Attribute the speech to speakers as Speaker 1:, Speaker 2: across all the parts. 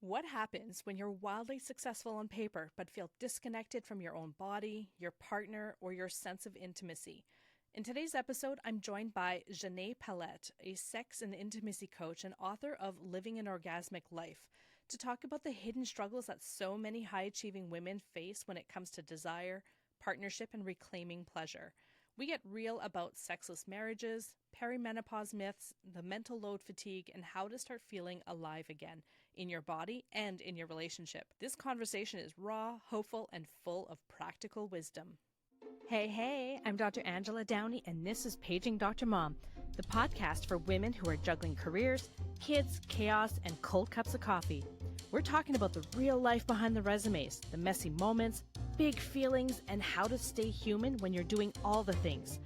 Speaker 1: What happens when you're wildly successful on paper but feel disconnected from your own body, your partner, or your sense of intimacy? In today's episode, I'm joined by Xanet Pailet, a sex and intimacy coach and author of Living an Orgasmic Life, to talk about the hidden struggles that so many high achieving women face when it comes to desire, partnership, and reclaiming pleasure. We get real about sexless marriages, perimenopause myths, the mental load fatigue, and how to start feeling alive again in your body and in your relationship. This conversation is raw, hopeful, and full of practical wisdom. Hey, I'm Dr. Angela Downey, and this is Paging Dr. Mom, the podcast for women who are juggling careers, kids, chaos, and cold cups of coffee. We're talking about the real life behind the resumes, the messy moments, big feelings, and how to stay human when you're doing all the things.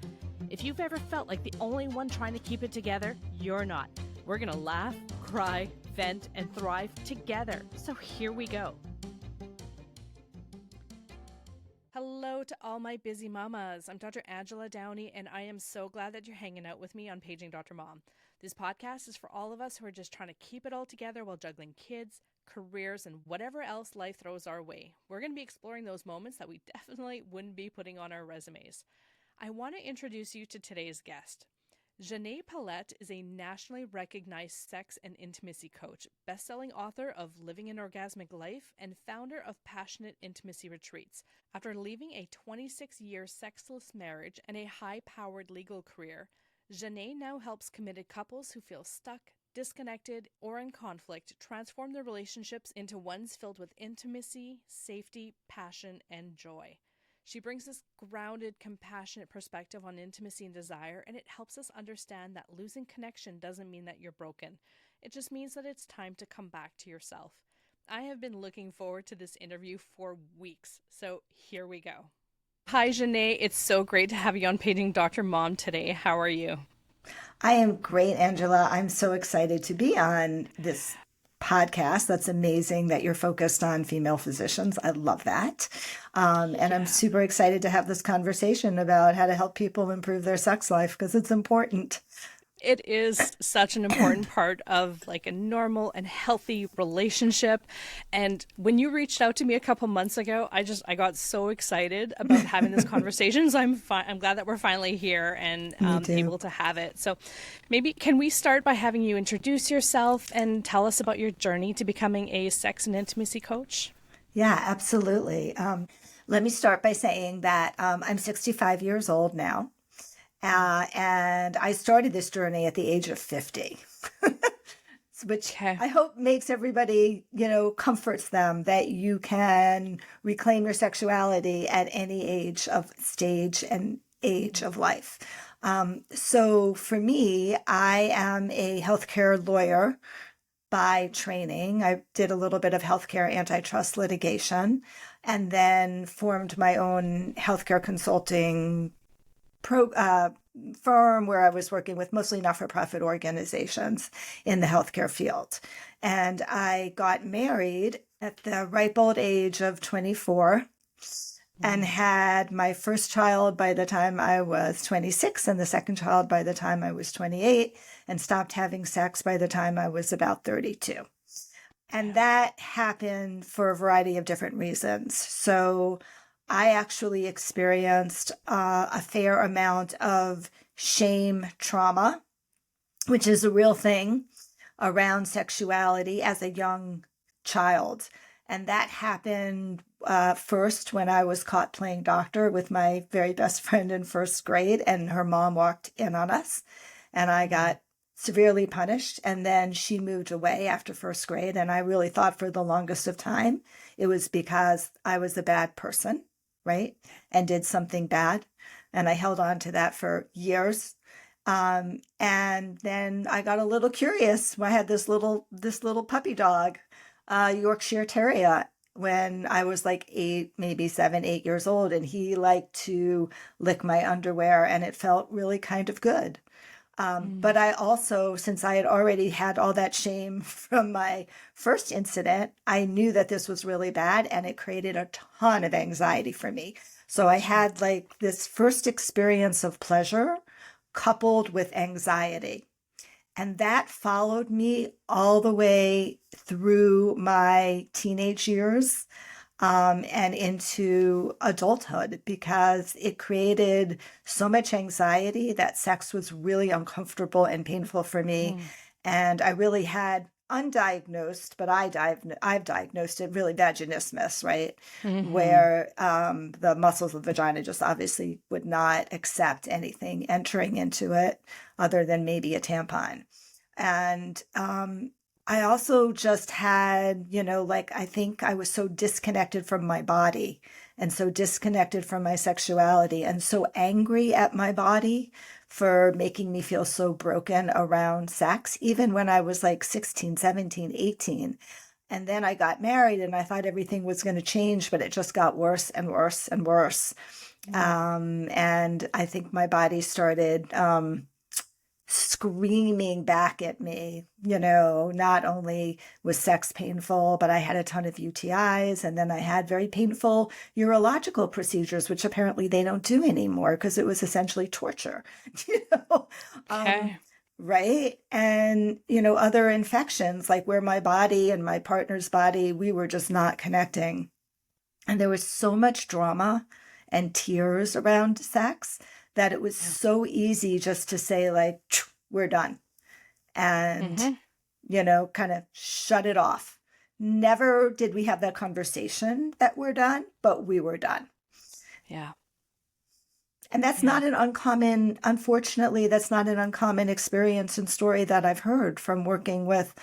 Speaker 1: If you've ever felt like the only one trying to keep it together, you're not. We're going to laugh, cry, vent, and thrive together. So here we go. Hello to all my busy mamas. I'm Dr. Angela Downey, and I am so glad that you're hanging out with me on Paging Dr. Mom. This podcast is for all of us who are just trying to keep it all together while juggling kids, careers, and whatever else life throws our way. We're going to be exploring those moments that we definitely wouldn't be putting on our resumes. I want to introduce you to today's guest. Xanet Pailet is a nationally recognized sex and intimacy coach, best-selling author of Living an Orgasmic Life, and founder of Passionate Intimacy Retreats. After leaving a 26-year sexless marriage and a high-powered legal career, Xanet now helps committed couples who feel stuck, disconnected, or in conflict transform their relationships into ones filled with intimacy, safety, passion, and joy. She brings this grounded, compassionate perspective on intimacy and desire, and it helps us understand that losing connection doesn't mean that you're broken. It just means that it's time to come back to yourself. I have been looking forward to this interview for weeks, so here we go. Hi, Xanet. It's so great to have you on Paging Dr. Mom today. How are you?
Speaker 2: I am great, Angela. I'm so excited to be on this podcast. That's amazing that you're focused on female physicians. I love that. And I'm super excited to have this conversation about how to help people improve their sex life because it's important.
Speaker 1: It is such an important part of like a normal and healthy relationship. And when you reached out to me a couple months ago, I got so excited about having this conversation. So I'm glad that we're finally here and
Speaker 2: Me too.
Speaker 1: able to have it. So maybe can we start by having you introduce yourself and tell us about your journey to becoming a sex and intimacy coach?
Speaker 2: Yeah, absolutely. Let me start by saying that I'm 65 years old now. And I started this journey at the age of 50, which
Speaker 1: Okay.
Speaker 2: I hope makes everybody, comforts them that you can reclaim your sexuality at any stage and age of life. So for me, I am a healthcare lawyer by training. I did a little bit of healthcare antitrust litigation and then formed my own healthcare consulting firm where I was working with mostly not-for-profit organizations in the healthcare field. And I got married at the ripe old age of 24 and had my first child by the time I was 26 and the second child by the time I was 28 and stopped having sex by the time I was about 32. And that happened for a variety of different reasons. So I actually experienced a fair amount of shame trauma, which is a real thing around sexuality as a young child. And that happened first when I was caught playing doctor with my very best friend in first grade, and her mom walked in on us, and I got severely punished. And then she moved away after first grade. And I really thought for the longest of time, it was because I was a bad person, right? And did something bad. And I held on to that for years. And then I got a little curious. I had this little puppy dog, Yorkshire Terrier, when I was like 8, maybe 7, 8 years old. And he liked to lick my underwear and it felt really kind of good. But I also, since I had already had all that shame from my first incident, I knew that this was really bad and it created a ton of anxiety for me. So I had like this first experience of pleasure coupled with anxiety. And that followed me all the way through my teenage years, and into adulthood, because it created so much anxiety that sex was really uncomfortable and painful for me.
Speaker 1: Mm.
Speaker 2: And I really had undiagnosed, but I've diagnosed it really vaginismus, right?
Speaker 1: Hmm.
Speaker 2: Where the muscles of the vagina just obviously would not accept anything entering into it other than maybe a tampon. And I also just had, like, I think I was so disconnected from my body and so disconnected from my sexuality and so angry at my body for making me feel so broken around sex, even when I was like 16, 17, 18. And then I got married and I thought everything was going to change, but it just got worse and worse and worse.
Speaker 1: Mm.
Speaker 2: And I think my body started screaming back at me. Not only was sex painful, but I had a ton of UTIs, and then I had very painful urological procedures, which apparently they don't do anymore because it was essentially torture. you know um
Speaker 1: Okay.
Speaker 2: right. And other infections, like where my body and my partner's body, we were just not connecting, and there was so much drama and tears around sex that it was
Speaker 1: Yeah.
Speaker 2: so easy just to say, like, we're done. And,
Speaker 1: Hmm.
Speaker 2: kind of shut it off. Never did we have that conversation that we're done, but we were done.
Speaker 1: Yeah.
Speaker 2: And that's
Speaker 1: Yeah.
Speaker 2: not an uncommon, unfortunately, that's not an uncommon experience and story that I've heard from working with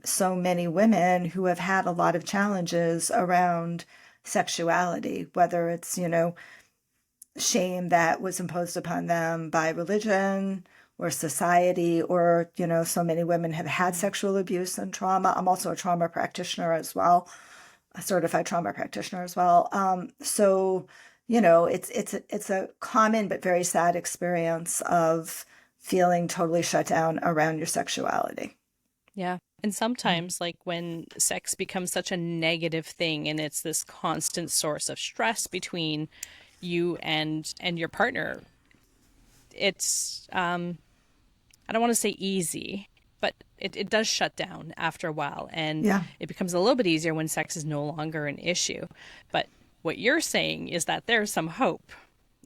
Speaker 2: so many women who have had a lot of challenges around sexuality, whether it's, shame that was imposed upon them by religion or society, or, so many women have had
Speaker 1: Mm.
Speaker 2: sexual abuse and trauma. I'm also a trauma practitioner as well, a certified trauma practitioner as well. So, it's a common but very sad experience of feeling totally shut down around your sexuality.
Speaker 1: Yeah. And sometimes, like when sex becomes such a negative thing and it's this constant source of stress between you and your partner, it's I don't want to say easy, but it does shut down after a while, and
Speaker 2: Yeah.
Speaker 1: it becomes a little bit easier when sex is no longer an issue. But what you're saying is that there's some hope,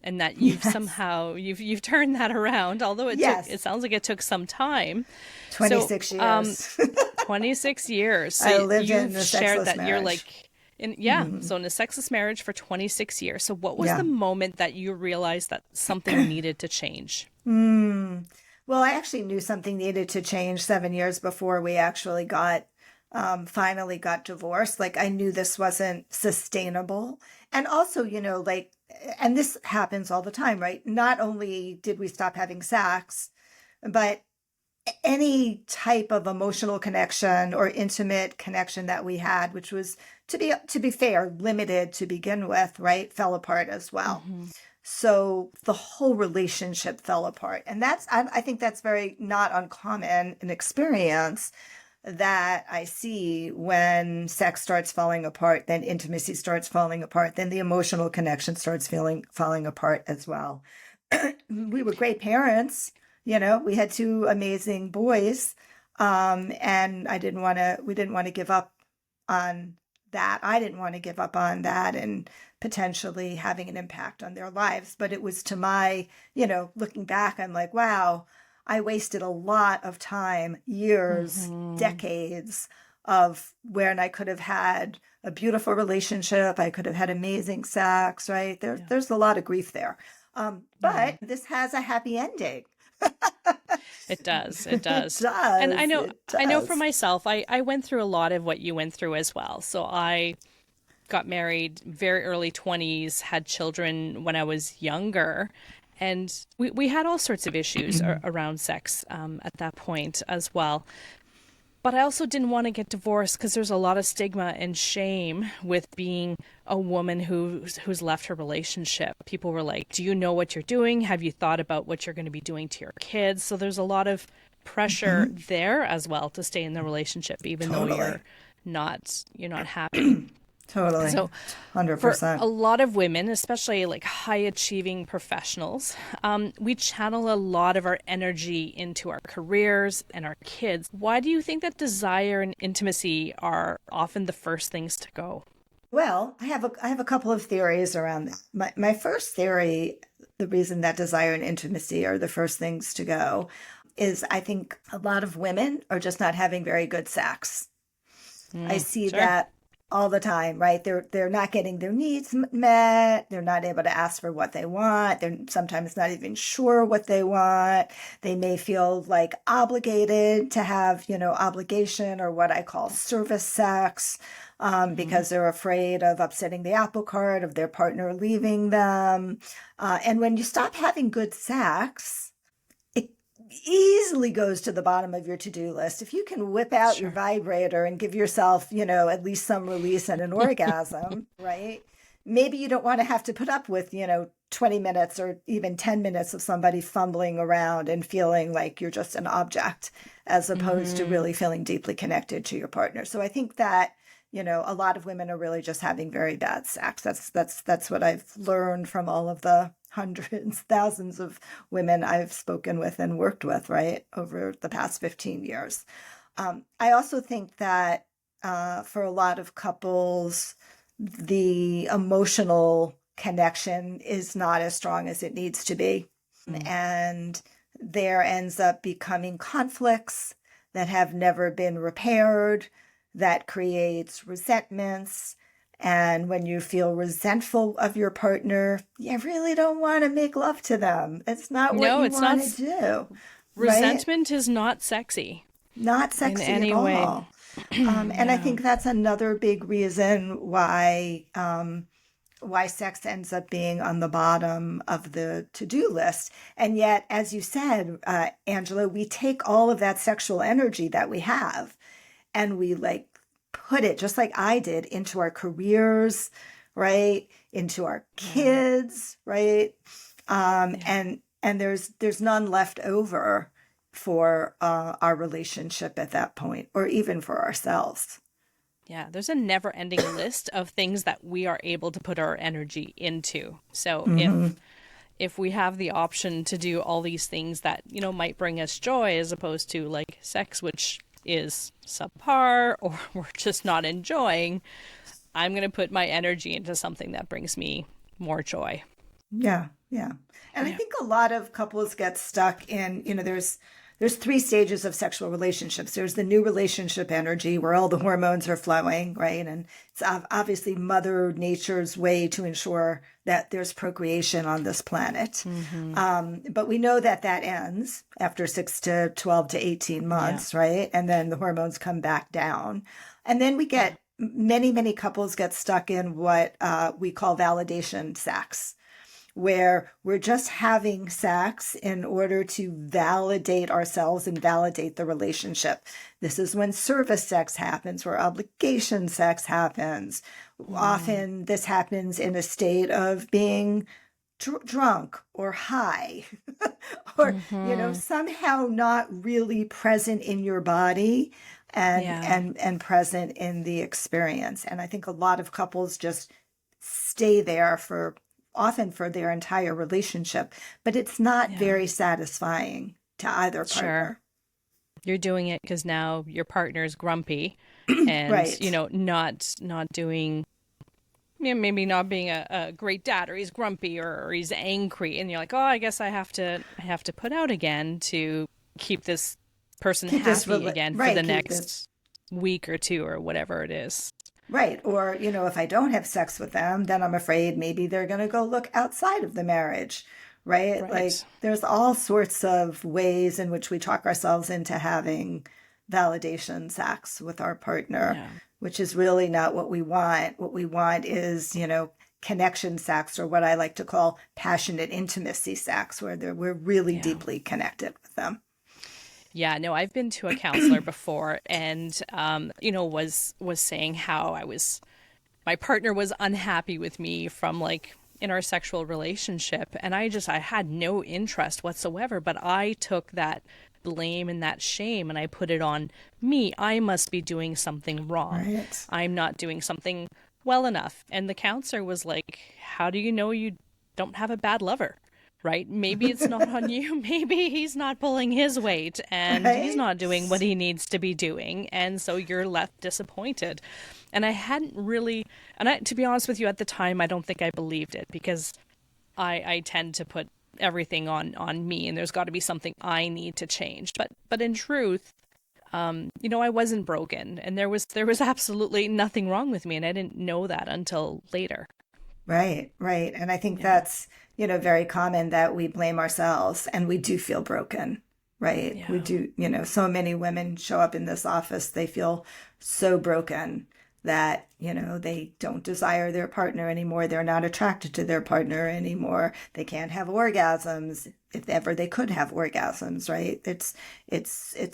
Speaker 1: and that you've
Speaker 2: Yes.
Speaker 1: somehow you've turned that around, although it
Speaker 2: Yes.
Speaker 1: sounds like it took some time. So
Speaker 2: 26 years.
Speaker 1: 26 years. So
Speaker 2: I lived in
Speaker 1: you've
Speaker 2: a
Speaker 1: shared
Speaker 2: sexless
Speaker 1: that you're
Speaker 2: marriage.
Speaker 1: like in, yeah,
Speaker 2: Hmm.
Speaker 1: so in a sexless marriage for 26 years. So what was the
Speaker 2: Yeah.
Speaker 1: moment that you realized that something needed to change?
Speaker 2: Mm. Well, I actually knew something needed to change 7 years before we actually finally got divorced. Like, I knew this wasn't sustainable. And also, like, and this happens all the time, right? Not only did we stop having sex, but any type of emotional connection or intimate connection that we had, which was, to be fair, limited to begin with, right, fell apart as well.
Speaker 1: Hmm.
Speaker 2: So the whole relationship fell apart. And I think that's very not uncommon an experience that I see when sex starts falling apart, then intimacy starts falling apart, then the emotional connection starts falling apart as well. We were great parents, we had two amazing boys. And we didn't want to give up on that. I didn't want to give up on that and potentially having an impact on their lives. But it was to my, looking back, I'm like, wow, I wasted a lot of time, years,
Speaker 1: Hmm.
Speaker 2: decades of when I could have had a beautiful relationship. I could have had amazing sex, right?
Speaker 1: Yeah.
Speaker 2: There's a lot of grief there.
Speaker 1: Yeah.
Speaker 2: But this has a happy ending.
Speaker 1: It does. It
Speaker 2: It
Speaker 1: does. And
Speaker 2: does. It
Speaker 1: I know for
Speaker 2: does.
Speaker 1: myself, I went through a lot of what you went through as well. So I got married very early 20s, had children when I was younger, and we had all sorts of issues around sex at that point as well. But I also didn't want to get divorced because there's a lot of stigma and shame with being a woman who's left her relationship. People were like, "Do you know what you're doing? Have you thought about what you're going to be doing to your kids?" So there's a lot of pressure
Speaker 2: Mhm.
Speaker 1: there as well to stay in the relationship even though
Speaker 2: Totally.
Speaker 1: you're not happy.
Speaker 2: Totally.
Speaker 1: So for a
Speaker 2: 100%.
Speaker 1: lot of women, especially like high achieving professionals, we channel a lot of our energy into our careers and our kids. Why do you think that desire and intimacy are often the first things to go?
Speaker 2: Well, I have a couple of theories around that. My first theory, the reason that desire and intimacy are the first things to go, is I think a lot of women are just not having very good sex. I see
Speaker 1: Sure.
Speaker 2: that all the time, right? They're not getting their needs met. They're not able to ask for what they want. They're sometimes not even sure what they want. They may feel like obligated to have, obligation or what I call service sex,
Speaker 1: Hmm.
Speaker 2: because they're afraid of upsetting the apple cart, of their partner leaving them. And when you stop having good sex, it easily goes to the bottom of your to-do list. If you can whip out your
Speaker 1: Sure.
Speaker 2: vibrator and give yourself, at least some release and an orgasm, right? Maybe you don't want to have to put up with, 20 minutes or even 10 minutes of somebody fumbling around and feeling like you're just an object, as opposed to
Speaker 1: Hmm.
Speaker 2: really feeling deeply connected to your partner. So I think that, a lot of women are really just having very bad sex. That's what I've learned from all of the hundreds, thousands of women I've spoken with and worked with, right, over the past 15 years. I also think that for a lot of couples, the emotional connection is not as strong as it needs to be. And there ends up becoming conflicts that have never been repaired, that creates resentments. And when you feel resentful of your partner, you really don't want to make love to them. It's not what
Speaker 1: No,
Speaker 2: you
Speaker 1: it's not.
Speaker 2: want to do, right?
Speaker 1: Resentment is not sexy
Speaker 2: Not
Speaker 1: in
Speaker 2: sexy at
Speaker 1: any way.
Speaker 2: all. And I
Speaker 1: Yeah.
Speaker 2: think that's another big reason why sex ends up being on the bottom of the to-do list. And yet, as you said, Angela, we take all of that sexual energy that we have and we like put it, just like I did, into our careers, right? Into our
Speaker 1: Yeah.
Speaker 2: kids, right?
Speaker 1: Yeah.
Speaker 2: And there's none left over for our relationship at that point, or even for ourselves.
Speaker 1: Yeah, there's a never ending list of things that we are able to put our energy into. So
Speaker 2: Hmm.
Speaker 1: if we have the option to do all these things that, might bring us joy as opposed to like sex, which is subpar or we're just not enjoying, I'm going to put my energy into something that brings me more joy.
Speaker 2: Yeah, yeah. And I
Speaker 1: Yeah.
Speaker 2: think a lot of couples get stuck in, there's three stages of sexual relationships. There's the new relationship energy where all the hormones are flowing, right? And it's obviously Mother Nature's way to ensure that there's procreation on this planet.
Speaker 1: Hmm.
Speaker 2: But we know that that ends after 6 to 12 to 18
Speaker 1: Yeah.
Speaker 2: months, right? And then the hormones come back down. And then we
Speaker 1: Yeah.
Speaker 2: get many couples get stuck in what we call validation sex, where we're just having sex in order to validate ourselves and validate the relationship. This is when service sex happens, where obligation sex happens.
Speaker 1: Mm.
Speaker 2: Often this happens in a state of being drunk or high, or,
Speaker 1: Hmm.
Speaker 2: somehow not really present in your body and
Speaker 1: Yeah.
Speaker 2: and present in the experience. And I think a lot of couples just stay there for often for their entire relationship, but it's not
Speaker 1: Yeah.
Speaker 2: very satisfying to either
Speaker 1: Sure.
Speaker 2: partner.
Speaker 1: You're doing it because now your partner is grumpy and,
Speaker 2: Right.
Speaker 1: not doing, maybe not being a great dad, or he's grumpy, or he's angry, and you're like, oh, I guess I have to put out again to keep this person
Speaker 2: Keep this
Speaker 1: happy again for
Speaker 2: right,
Speaker 1: the
Speaker 2: keep this
Speaker 1: next week or two or whatever it is.
Speaker 2: right. Or, if I don't have sex with them, then I'm afraid maybe they're going to go look outside of the marriage, right? Like
Speaker 1: Right.
Speaker 2: there's all sorts of ways in which we talk ourselves into having validation sex with our partner,
Speaker 1: Yeah.
Speaker 2: which is really not what we want. What we want is, connection sex, or what I like to call passionate intimacy sex, where we're really
Speaker 1: Yeah.
Speaker 2: deeply connected with them.
Speaker 1: Yeah, no, I've been to a counselor before, and was saying how my partner was unhappy with me from like in our sexual relationship, and I had no interest whatsoever, but I took that blame and that shame and I put it on me. I must be doing something wrong.
Speaker 2: Right.
Speaker 1: I'm not doing something well enough. And the counselor was like, how do you know you don't have a bad lover? Right? Maybe it's not on you. Maybe he's not pulling his weight and he's
Speaker 2: Right?
Speaker 1: not doing what he needs to be doing. And so you're left disappointed. And I hadn't really, to be honest with you, at the time, I don't think I believed it because I tend to put everything on me and there's got to be something I need to change. But in truth, I wasn't broken and there was absolutely nothing wrong with me. And I didn't know that until later.
Speaker 2: Right, right. And I think
Speaker 1: Yeah.
Speaker 2: that's, very common that we blame ourselves and we do feel broken, right? We
Speaker 1: Yeah.
Speaker 2: do, so many women show up in this office, they feel so broken that, they don't desire their partner anymore. They're not attracted to their partner anymore. They can't have orgasms if ever they could have orgasms, right? It's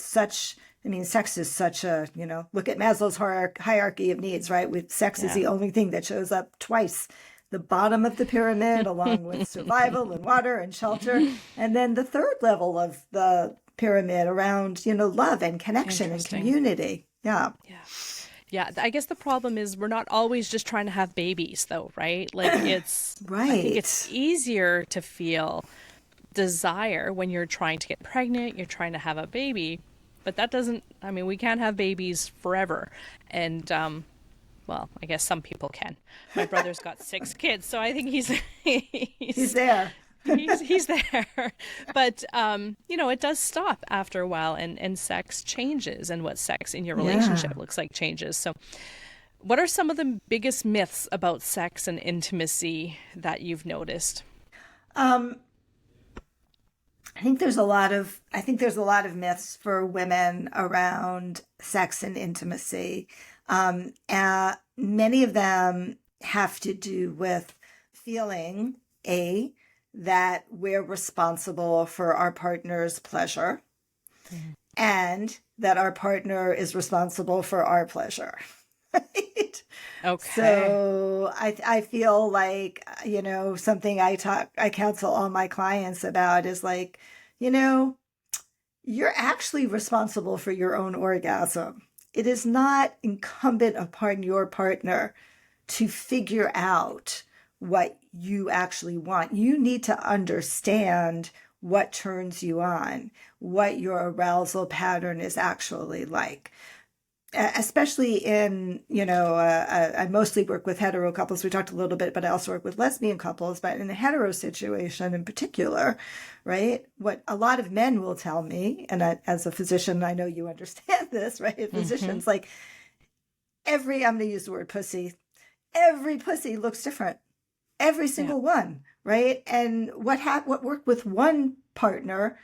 Speaker 2: such, I mean, sex is such a, look at Maslow's hierarchy of needs, right? With sex is
Speaker 1: Yeah.
Speaker 2: the only thing that shows up twice the bottom of the pyramid, along with survival and water and shelter. And then the third level of the pyramid around, love and connection and
Speaker 1: Interesting.
Speaker 2: community. Yeah.
Speaker 1: Yeah. Yeah, I guess the problem is we're not always just trying to have babies though, right? Like I think it's
Speaker 2: Right.
Speaker 1: easier to feel desire when you're trying to get pregnant, you're trying to have a baby, but that doesn't, I mean, we can't have babies forever. And well, I guess some people can. My brother's got 6 kids, so I think he's
Speaker 2: He's
Speaker 1: he's
Speaker 2: there.
Speaker 1: he's there. But it does stop after a while and sex changes and what sex in your
Speaker 2: Yeah.
Speaker 1: relationship looks like changes. So what are some of the biggest myths about sex and intimacy that you've noticed?
Speaker 2: Um, I think there's a lot of myths for women around sex and intimacy. Many of them have to do with feeling that we're responsible for our partner's pleasure
Speaker 1: Mhm.
Speaker 2: and that our partner is responsible for our pleasure. Right?
Speaker 1: Okay.
Speaker 2: So I feel like, something I counsel all my clients about is like, you know, you're actually responsible for your own orgasm. It is not incumbent upon your partner to figure out what you actually want. You need to understand what turns you on, what your arousal pattern is actually like. Especially in, I mostly work with hetero couples. We talked a little bit, but I also work with lesbian couples. But in a hetero situation in particular, right, what a lot of men will tell me, and as a physician, I know you understand this, right?
Speaker 1: Hmm.
Speaker 2: Physicians, like I'm going to use the word pussy, every pussy looks different, every
Speaker 1: Yeah.
Speaker 2: single one, right? And what worked with one partner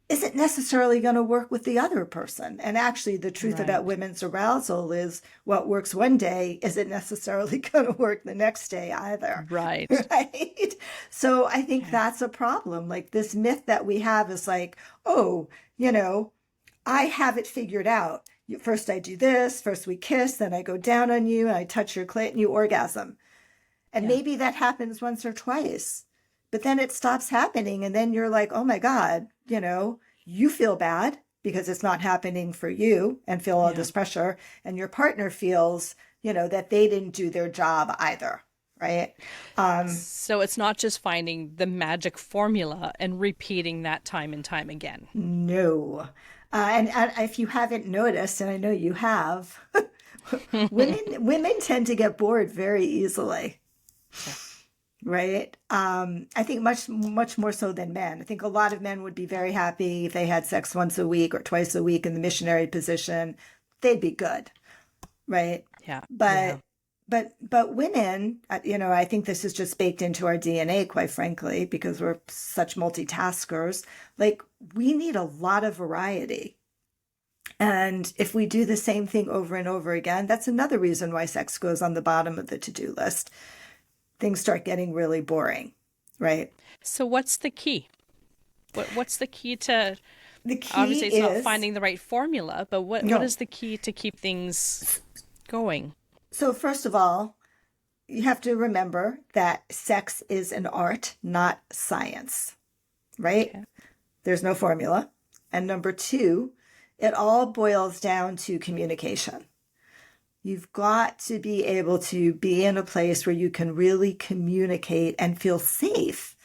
Speaker 2: isn't necessarily going to work with the other person. And actually, the truth about
Speaker 1: Right.
Speaker 2: women's arousal is what works one day isn't necessarily going to work the next day either.
Speaker 1: Right.
Speaker 2: Right. So I think
Speaker 1: Okay.
Speaker 2: that's a problem. Like this myth that we have is like, oh, you know, I have it figured out. First, I do this, first, we kiss, then I go down on you, and I touch your clit, and you orgasm. And
Speaker 1: Yeah.
Speaker 2: maybe that happens once or twice, but then it stops happening. And then you're like, oh my God, you feel bad because it's not happening for you and feel all
Speaker 1: Yeah.
Speaker 2: this pressure. And your partner feels, that they didn't do their job either. Right. Um,
Speaker 1: So it's not just finding the magic formula and repeating that time and time again.
Speaker 2: no. And if you haven't noticed, and I know you have, women tend to get bored very easily.
Speaker 1: Yeah.
Speaker 2: Right. I think much more so than men. I think a lot of men would be very happy if they had sex once a week or twice a week in the missionary position. They'd be good. Right.
Speaker 1: Yeah. Yeah.
Speaker 2: But women, I think this is just baked into our DNA, quite frankly, because we're such multitaskers. Like we need a lot of variety. And if we do the same thing over and over again, that's another reason why sex goes on the bottom of the to-do list. Things start getting really boring, right?
Speaker 1: So what's the key? What's the key to,
Speaker 2: The key
Speaker 1: obviously it's not
Speaker 2: is
Speaker 1: finding the right formula, but what
Speaker 2: no.
Speaker 1: is the key to keep things going?
Speaker 2: So, first of all, you have to remember that sex is an art, not science, right?
Speaker 1: Okay.
Speaker 2: There's no formula. And number two, it all boils down to communication. You've got to be able to be in a place where you can really communicate and feel safe,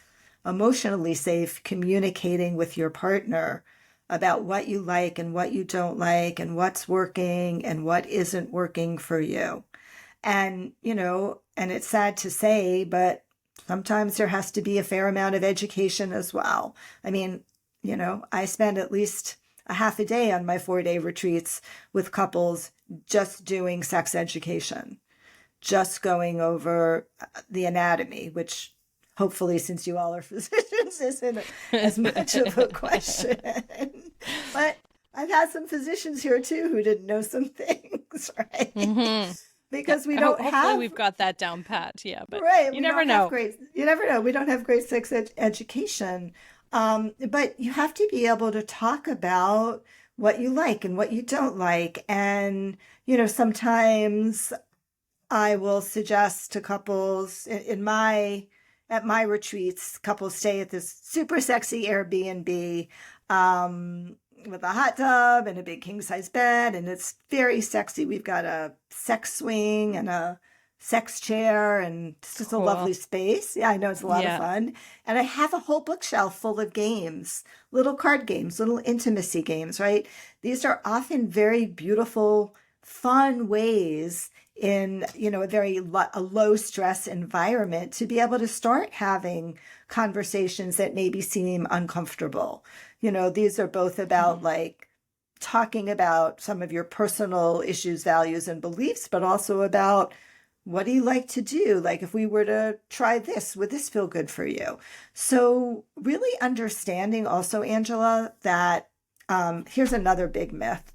Speaker 2: emotionally safe, communicating with your partner about what you like and what you don't like and what's working and what isn't working for you. And, and it's sad to say, but sometimes there has to be a fair amount of education as well. I mean, I spend at least a half a day on my 4-day retreats with couples just doing sex education, just going over the anatomy, which hopefully, since you all are physicians, isn't as much of a question. But I've had some physicians here too who didn't know some things, right?
Speaker 1: Mm-hmm.
Speaker 2: Because we don't
Speaker 1: Hopefully we've got that down pat. Yeah, but
Speaker 2: right.
Speaker 1: you never know.
Speaker 2: You never know. We don't have great sex education. But you have to be able to talk about what you like and what you don't like. And, sometimes I will suggest to couples at my retreats, couples stay at this super sexy Airbnb, with a hot tub and a big king size bed. And it's very sexy. We've got a sex swing and a sex chair, and it's just
Speaker 1: Cool.
Speaker 2: a lovely space. Yeah, I know it's a lot of fun. And I have a whole bookshelf full of games, little card games, little intimacy games, right? These are often very beautiful, fun ways in, a low stress environment to be able to start having conversations that maybe seem uncomfortable. These are both about like talking about some of your personal issues, values, and beliefs, but also about what do you like to do? Like if we were to try this, would this feel good for you? So really understanding also, Angela, that here's another big myth.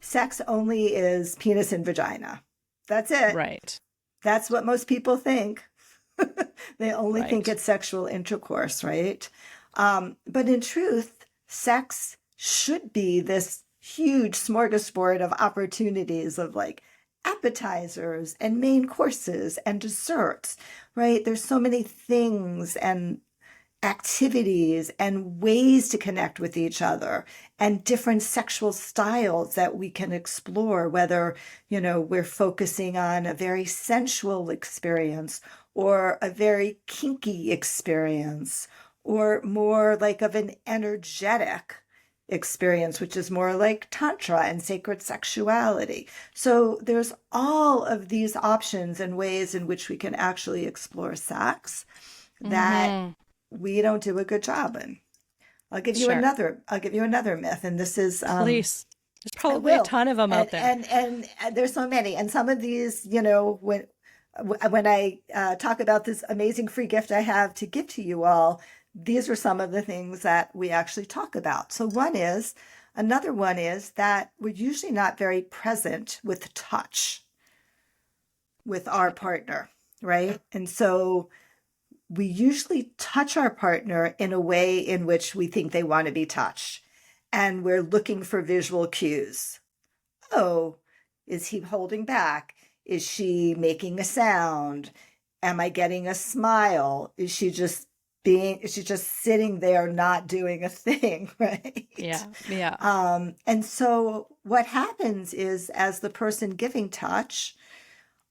Speaker 2: Sex only is penis and vagina. That's it.
Speaker 1: Right.
Speaker 2: That's what most people think. They only think it's sexual intercourse, right? But in truth, sex should be this huge smorgasbord of opportunities of like appetizers and main courses and desserts, right? There's so many things and activities and ways to connect with each other and different sexual styles that we can explore, whether, we're focusing on a very sensual experience or a very kinky experience or more like of an energetic experience, which is more like tantra and sacred sexuality. So there's all of these options and ways in which we can actually explore sex that we don't do a good job in. I'll give you another myth, and this is
Speaker 1: Please. There's probably a ton of them out there.
Speaker 2: And there's so many, and some of these, when I talk about this amazing free gift I have to give to you all, these are some of the things that we actually talk about. So another one is that we're usually not very present with touch with our partner, right? And so we usually touch our partner in a way in which we think they want to be touched. And we're looking for visual cues. Oh, is he holding back? Is she making a sound? Am I getting a smile? Is she just sitting there not doing a thing, right?
Speaker 1: Yeah.
Speaker 2: And so what happens is, as the person giving touch,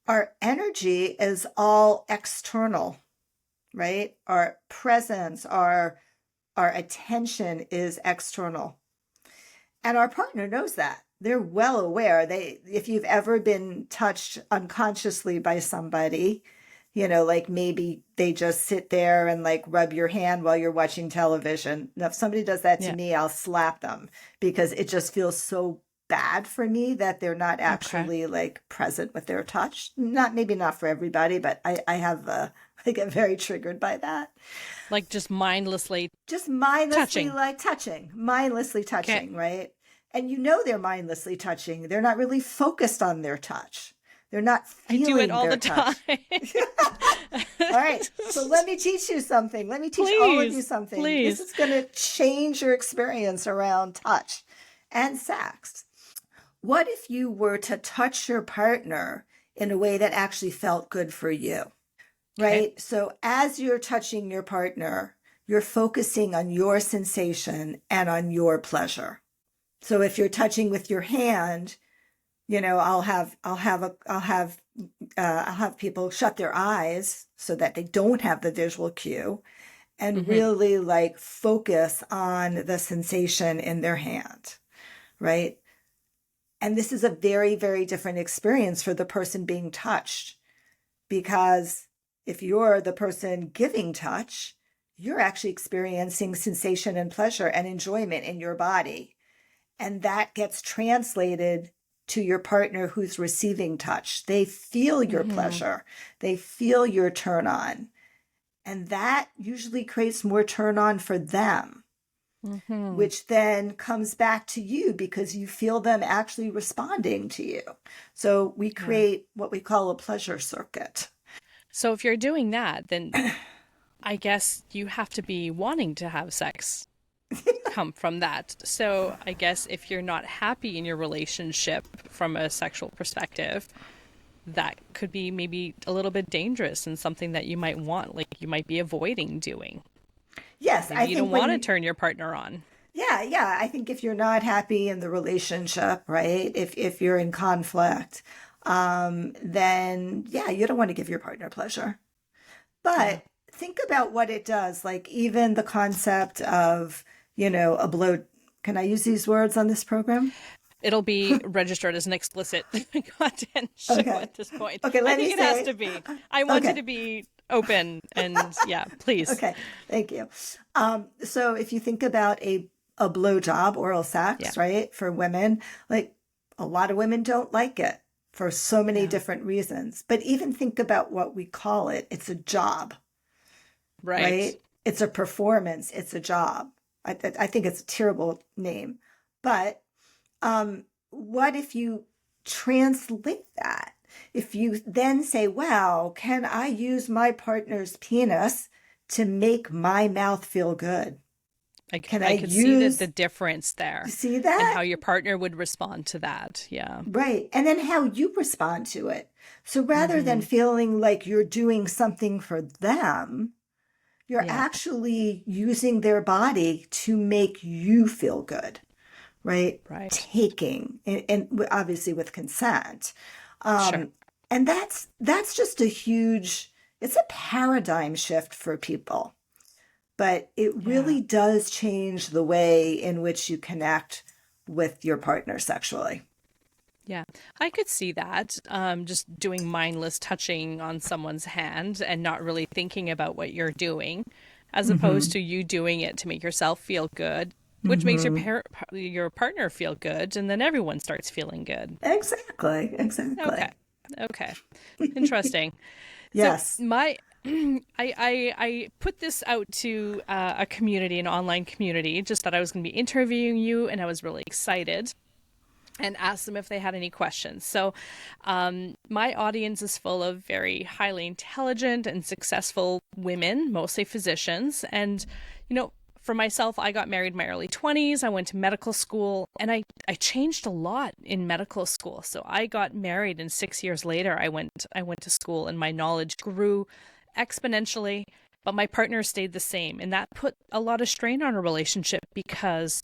Speaker 2: our energy is all external, right? Our presence, our attention is external. And our partner knows that. They're well aware. If you've ever been touched unconsciously by somebody, like maybe they just sit there and like rub your hand while you're watching television. Now, if somebody does that to me, I'll slap them because it just feels so bad for me that they're not actually like present with their touch. Maybe not for everybody, but I get very triggered by that.
Speaker 1: Like just mindlessly
Speaker 2: touching.
Speaker 1: Okay.
Speaker 2: Right? And they're mindlessly touching. They're not really focused on their touch. They're not feeling
Speaker 1: I do it all the
Speaker 2: touch.
Speaker 1: time.
Speaker 2: All right. So let me teach you something. Let me teach all of you something.
Speaker 1: Please.
Speaker 2: This is going to change your experience around touch and sex. What if you were to touch your partner in a way that actually felt good for you? Right? Okay. So as you're touching your partner, you're focusing on your sensation and on your pleasure. So if you're touching with your hand, I'll have people shut their eyes so that they don't have the visual cue and
Speaker 1: Mm-hmm.
Speaker 2: really like focus on the sensation in their hand, right? And this is a very, very different experience for the person being touched, because if you're the person giving touch, you're actually experiencing sensation and pleasure and enjoyment in your body. And that gets translated to your partner who's receiving touch. They feel your
Speaker 1: Mm-hmm.
Speaker 2: pleasure, they feel your turn on. And that usually creates more turn on for them,
Speaker 1: Mm-hmm.
Speaker 2: which then comes back to you because you feel them actually responding to you. So we
Speaker 1: Yeah.
Speaker 2: create what we call a pleasure circuit.
Speaker 1: So if you're doing that, then I guess you have to be wanting to have sex come from that. So I guess if you're not happy in your relationship from a sexual perspective, that could be maybe a little bit dangerous and something that you might want, like you might be avoiding doing.
Speaker 2: Yes,
Speaker 1: Maybe
Speaker 2: I
Speaker 1: you don't
Speaker 2: think
Speaker 1: want to turn your partner on.
Speaker 2: yeah, I think if you're not happy in the relationship, right? If you're in conflict, then yeah, you don't want to give your partner pleasure.
Speaker 1: Yeah.
Speaker 2: But think about what it does. Like even the concept of, a blow. Can I use these words on this program?
Speaker 1: It'll be registered as an explicit content show
Speaker 2: Okay.
Speaker 1: at this point.
Speaker 2: Okay,
Speaker 1: I
Speaker 2: let me
Speaker 1: think it has
Speaker 2: say,
Speaker 1: to be. I want you
Speaker 2: okay.
Speaker 1: to be open and yeah, please.
Speaker 2: Okay, thank you. So if you think about a blowjob, oral
Speaker 1: Yeah.
Speaker 2: sex, right, for women, like a lot of women don't like it for so many
Speaker 1: Yeah.
Speaker 2: different reasons. But even think about what we call it. It's a job,
Speaker 1: Right.
Speaker 2: right? It's a performance. It's a job. I think it's a terrible name. But what if you translate that? If you then say, well, can I use my partner's penis to make my mouth feel good? Can I
Speaker 1: I could see the
Speaker 2: use,
Speaker 1: difference
Speaker 2: you
Speaker 1: there
Speaker 2: see
Speaker 1: and
Speaker 2: that?
Speaker 1: how your partner would respond to that. Yeah.
Speaker 2: Right. And then how you respond to it. So rather than
Speaker 1: Mm-hmm.
Speaker 2: feeling like you're doing something for them, you're
Speaker 1: Yeah.
Speaker 2: actually using their body to make you feel good, right?
Speaker 1: Right.
Speaker 2: Taking, and obviously with consent.
Speaker 1: Sure.
Speaker 2: Um, and that's just a huge, it's a paradigm shift for people, but it
Speaker 1: Yeah.
Speaker 2: really does change the way in which you connect with your partner sexually.
Speaker 1: Yeah, I could see that. Just doing mindless touching on someone's hand and not really thinking about what you're doing, as opposed
Speaker 2: Mm-hmm.
Speaker 1: to you doing it to make yourself feel good, which makes
Speaker 2: Mm-hmm.
Speaker 1: your partner feel good, and then everyone starts feeling good.
Speaker 2: Exactly.
Speaker 1: Okay,
Speaker 2: Exactly.
Speaker 1: okay, interesting. So
Speaker 2: Yes.
Speaker 1: my I put this out to a community, an online community, just that I was going to be interviewing you, and I was really excited and asked them if they had any questions. So, my audience is full of very highly intelligent and successful women, mostly physicians. And, you know, for myself, I got married in my early 20s. I went to medical school and I changed a lot in medical school. So I got married and 6 years later I went to school and my knowledge grew exponentially, but my partner stayed the same. And that put a lot of strain on our relationship because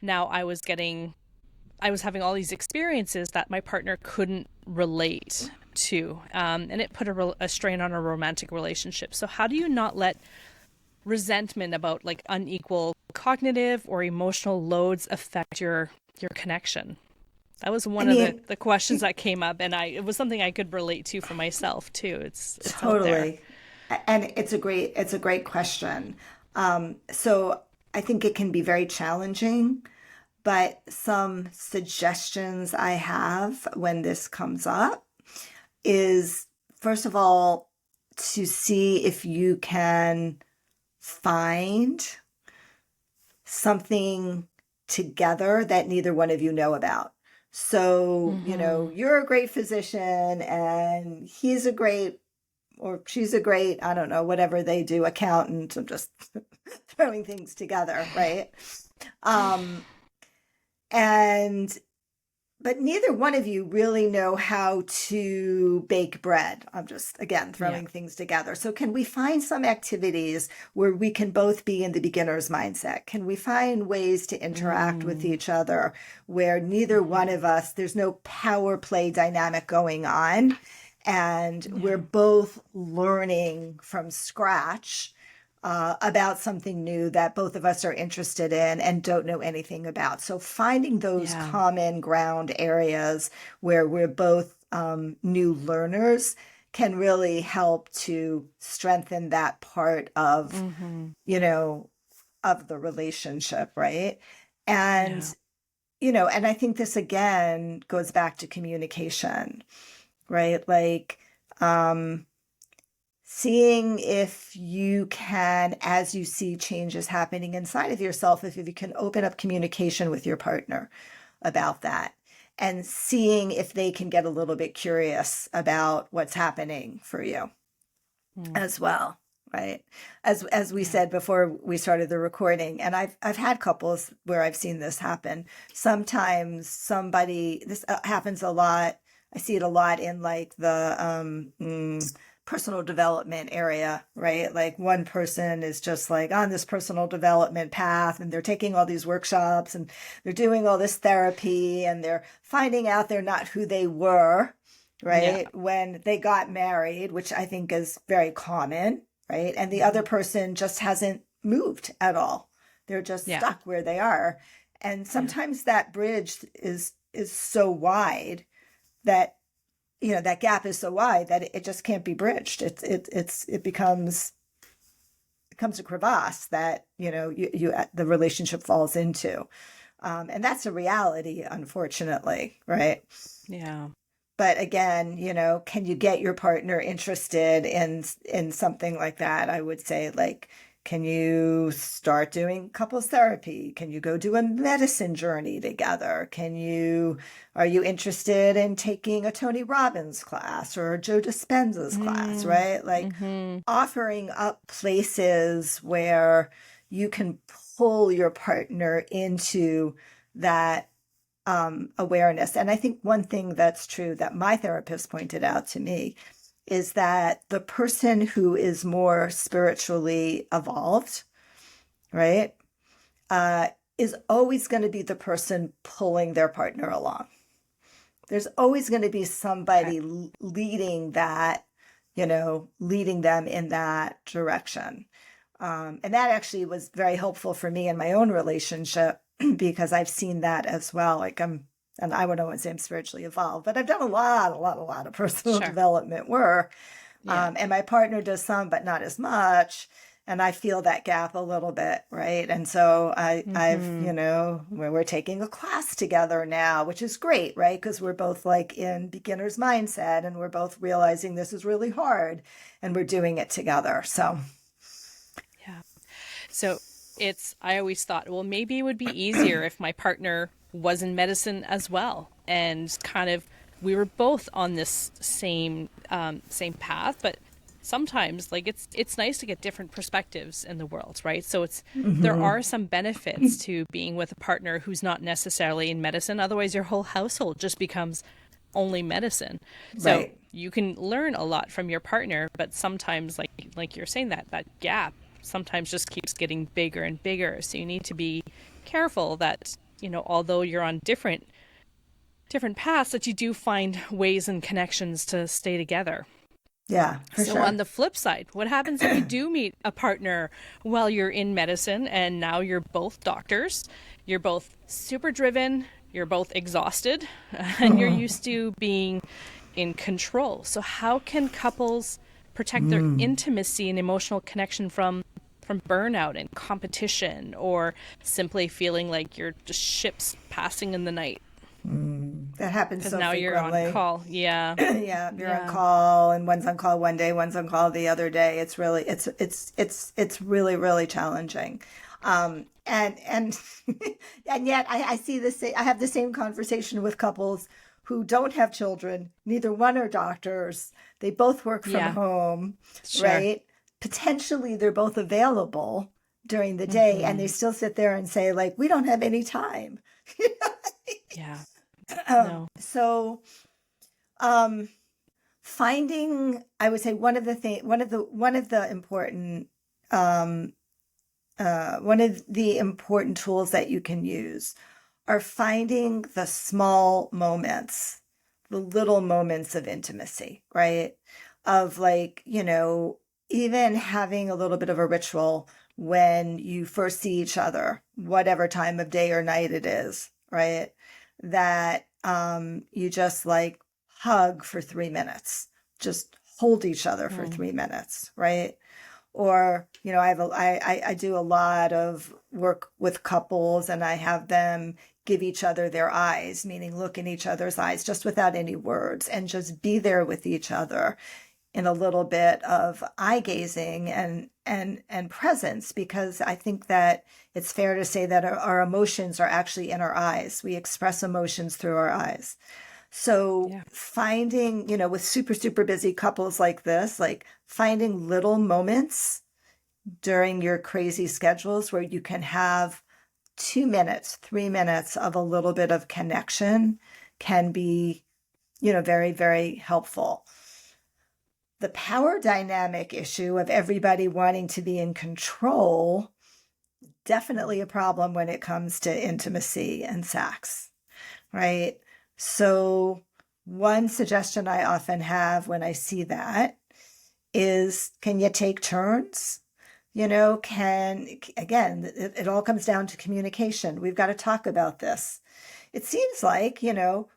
Speaker 1: now I was having all these experiences that my partner couldn't relate to. And it put a strain on a romantic relationship. So, how do you not let resentment about like unequal cognitive or emotional loads affect your connection? That was
Speaker 2: I
Speaker 1: one of
Speaker 2: mean,
Speaker 1: the questions that came up, and it was something I could relate to for myself too. It's out there.
Speaker 2: totally. And it's a great question. So I think it can be very challenging, but some suggestions I have when this comes up is, first of all, to see if you can find something together that neither one of you know about. So,
Speaker 1: Mm-hmm.
Speaker 2: you're a great physician and he's a great, or she's a great, I don't know, whatever they do, accountant. I'm just throwing things together, right? Um, and but neither one of you really know how to bake bread. I'm just, again,
Speaker 1: Yeah.
Speaker 2: throwing things together. So can we find some activities where we can both be in the beginner's mindset? Can we find ways to interact with
Speaker 1: Mm.
Speaker 2: each other where neither one
Speaker 1: Mhm.
Speaker 2: of us, there's no power play dynamic going on, and we're
Speaker 1: Yeah.
Speaker 2: both learning from scratch about something new that both of us are interested in and don't know anything about. So finding those
Speaker 1: Yeah.
Speaker 2: common ground areas where we're both new learners can really help to strengthen that part of,
Speaker 1: Mhm.
Speaker 2: you know, of the relationship, right?
Speaker 1: Yeah.
Speaker 2: And, you know, and I think this again goes back to communication, right? Like, seeing if you can, as you see changes happening inside of yourself, if you can open up communication with your partner about that, and seeing if they can get a little bit curious about what's happening for you
Speaker 1: Mm.
Speaker 2: as well, right? As we
Speaker 1: Yeah.
Speaker 2: said before we started the recording, and I've had couples where I've seen this happen. Sometimes somebody, this happens a lot. I see it a lot in like the personal development area, right? Like one person is just like on this personal development path, and they're taking all these workshops and they're doing all this therapy, and they're finding out they're not who they were,
Speaker 1: Yeah.
Speaker 2: right, when they got married, which I think is very common, right? And the other
Speaker 1: Mhm.
Speaker 2: person just hasn't moved at all. They're just
Speaker 1: Yeah.
Speaker 2: stuck where they are. And
Speaker 1: Yeah.
Speaker 2: sometimes that bridge is so wide that, you know, that gap is so wide that it just can't be bridged. It becomes a crevasse that, you know, you the relationship falls into. And that's a reality, unfortunately, right?
Speaker 1: Yeah.
Speaker 2: But again, you know, can you get your partner interested in something like that? I would say, like, can you start doing couples therapy? Can you go do a medicine journey together? Are you interested in taking a Tony Robbins class or a Joe Dispenza's class,
Speaker 1: Mm.
Speaker 2: right? Like
Speaker 1: Mhm.
Speaker 2: offering up places where you can pull your partner into that awareness. And I think one thing that's true that my therapist pointed out to me is that the person who is more spiritually evolved, right, uh, is always going to be the person pulling their partner along. There's always going to be
Speaker 1: Okay.
Speaker 2: somebody leading that, you know, leading them in that direction. And that actually was very helpful for me in my own relationship because I've seen that as well. And I wouldn't say I'm spiritually evolved, but I've done a lot of personal
Speaker 1: Sure.
Speaker 2: development work.
Speaker 1: Yeah.
Speaker 2: And my partner does some, but not as much. And I feel that gap a little bit, right? And so I've, you
Speaker 1: Mhm.
Speaker 2: know, we're taking a class together now, which is great, right? Because we're both like in beginner's mindset, and we're both realizing this is really hard, and we're doing it together. So,
Speaker 1: Yeah. So I always thought, well, maybe it would be easier if my partner was in medicine as well, and kind of we were both on this same path. But sometimes, like it's nice to get different perspectives in the world, right? So there
Speaker 2: mhm.
Speaker 1: are some benefits to being with a partner who's not necessarily in medicine. Otherwise, your whole household just becomes only medicine. So
Speaker 2: Right.
Speaker 1: you can learn a lot from your partner, but sometimes, like you're saying, that gap sometimes just keeps getting bigger and bigger. So you need to be careful that, although you're on different paths, that you do find ways and connections to stay together.
Speaker 2: Yeah, for
Speaker 1: So on
Speaker 2: sure.
Speaker 1: the flip side, what happens if you do meet a partner while you're in medicine and now you're both doctors, you're both super driven, you're both exhausted, and you're used to being in control. So how can couples protect their
Speaker 2: Mm.
Speaker 1: intimacy and emotional connection from burnout and competition, or simply feeling like you're just ships passing in the night
Speaker 2: That happens
Speaker 1: because
Speaker 2: so
Speaker 1: now you're on
Speaker 2: frequently.
Speaker 1: call? Yeah.
Speaker 2: Yeah, you're on
Speaker 1: Yeah.
Speaker 2: call, and one's on call one day, one's on call the other day. It's really, it's really, really challenging. And and yet I see the same. I have the same conversation with couples who don't have children. Neither one are doctors. They both work from
Speaker 1: Yeah.
Speaker 2: home,
Speaker 1: Sure.
Speaker 2: right? Potentially, they're both available during the day, and they
Speaker 1: Hmm.
Speaker 2: still sit there and say, like, we don't have any time.
Speaker 1: Yeah. No.
Speaker 2: So, um, finding, I would say um, one of the important tools that you can use are finding the small moments, the little moments of intimacy, right? Of like, even having a little bit of a ritual when you first see each other, whatever time of day or night it is, right? That you just like hug for 3 minutes, just hold each other for
Speaker 1: Mm.
Speaker 2: 3 minutes, right? Or I do a lot of work with couples, and I have them give each other their eyes, meaning look in each other's eyes just without any words, and just be there with each other in a little bit of eye gazing and presence, because I think that it's fair to say that our emotions are actually in our eyes. We express emotions through our eyes. So
Speaker 1: Yeah.
Speaker 2: finding, with super, super busy couples like this, like finding little moments during your crazy schedules where you can have 2 minutes, 3 minutes of a little bit of connection can be, very, very helpful. The power dynamic issue of everybody wanting to be in control, definitely a problem when it comes to intimacy and sex, right? So, one suggestion I often have when I see that is, can you take turns? Again, it all comes down to communication. We've got to talk about this. It seems like,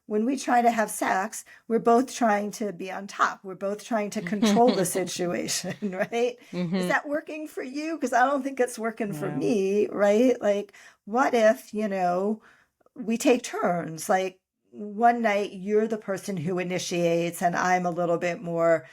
Speaker 2: when we try to have sex, we're both trying to be on top. We're both trying to control the situation, right? Is
Speaker 1: Mm-hmm.
Speaker 2: that working for you? Because I don't think it's working for
Speaker 1: No.
Speaker 2: me, right? Like, what if, we take turns? Like, one night you're the person who initiates, and I'm a little bit more,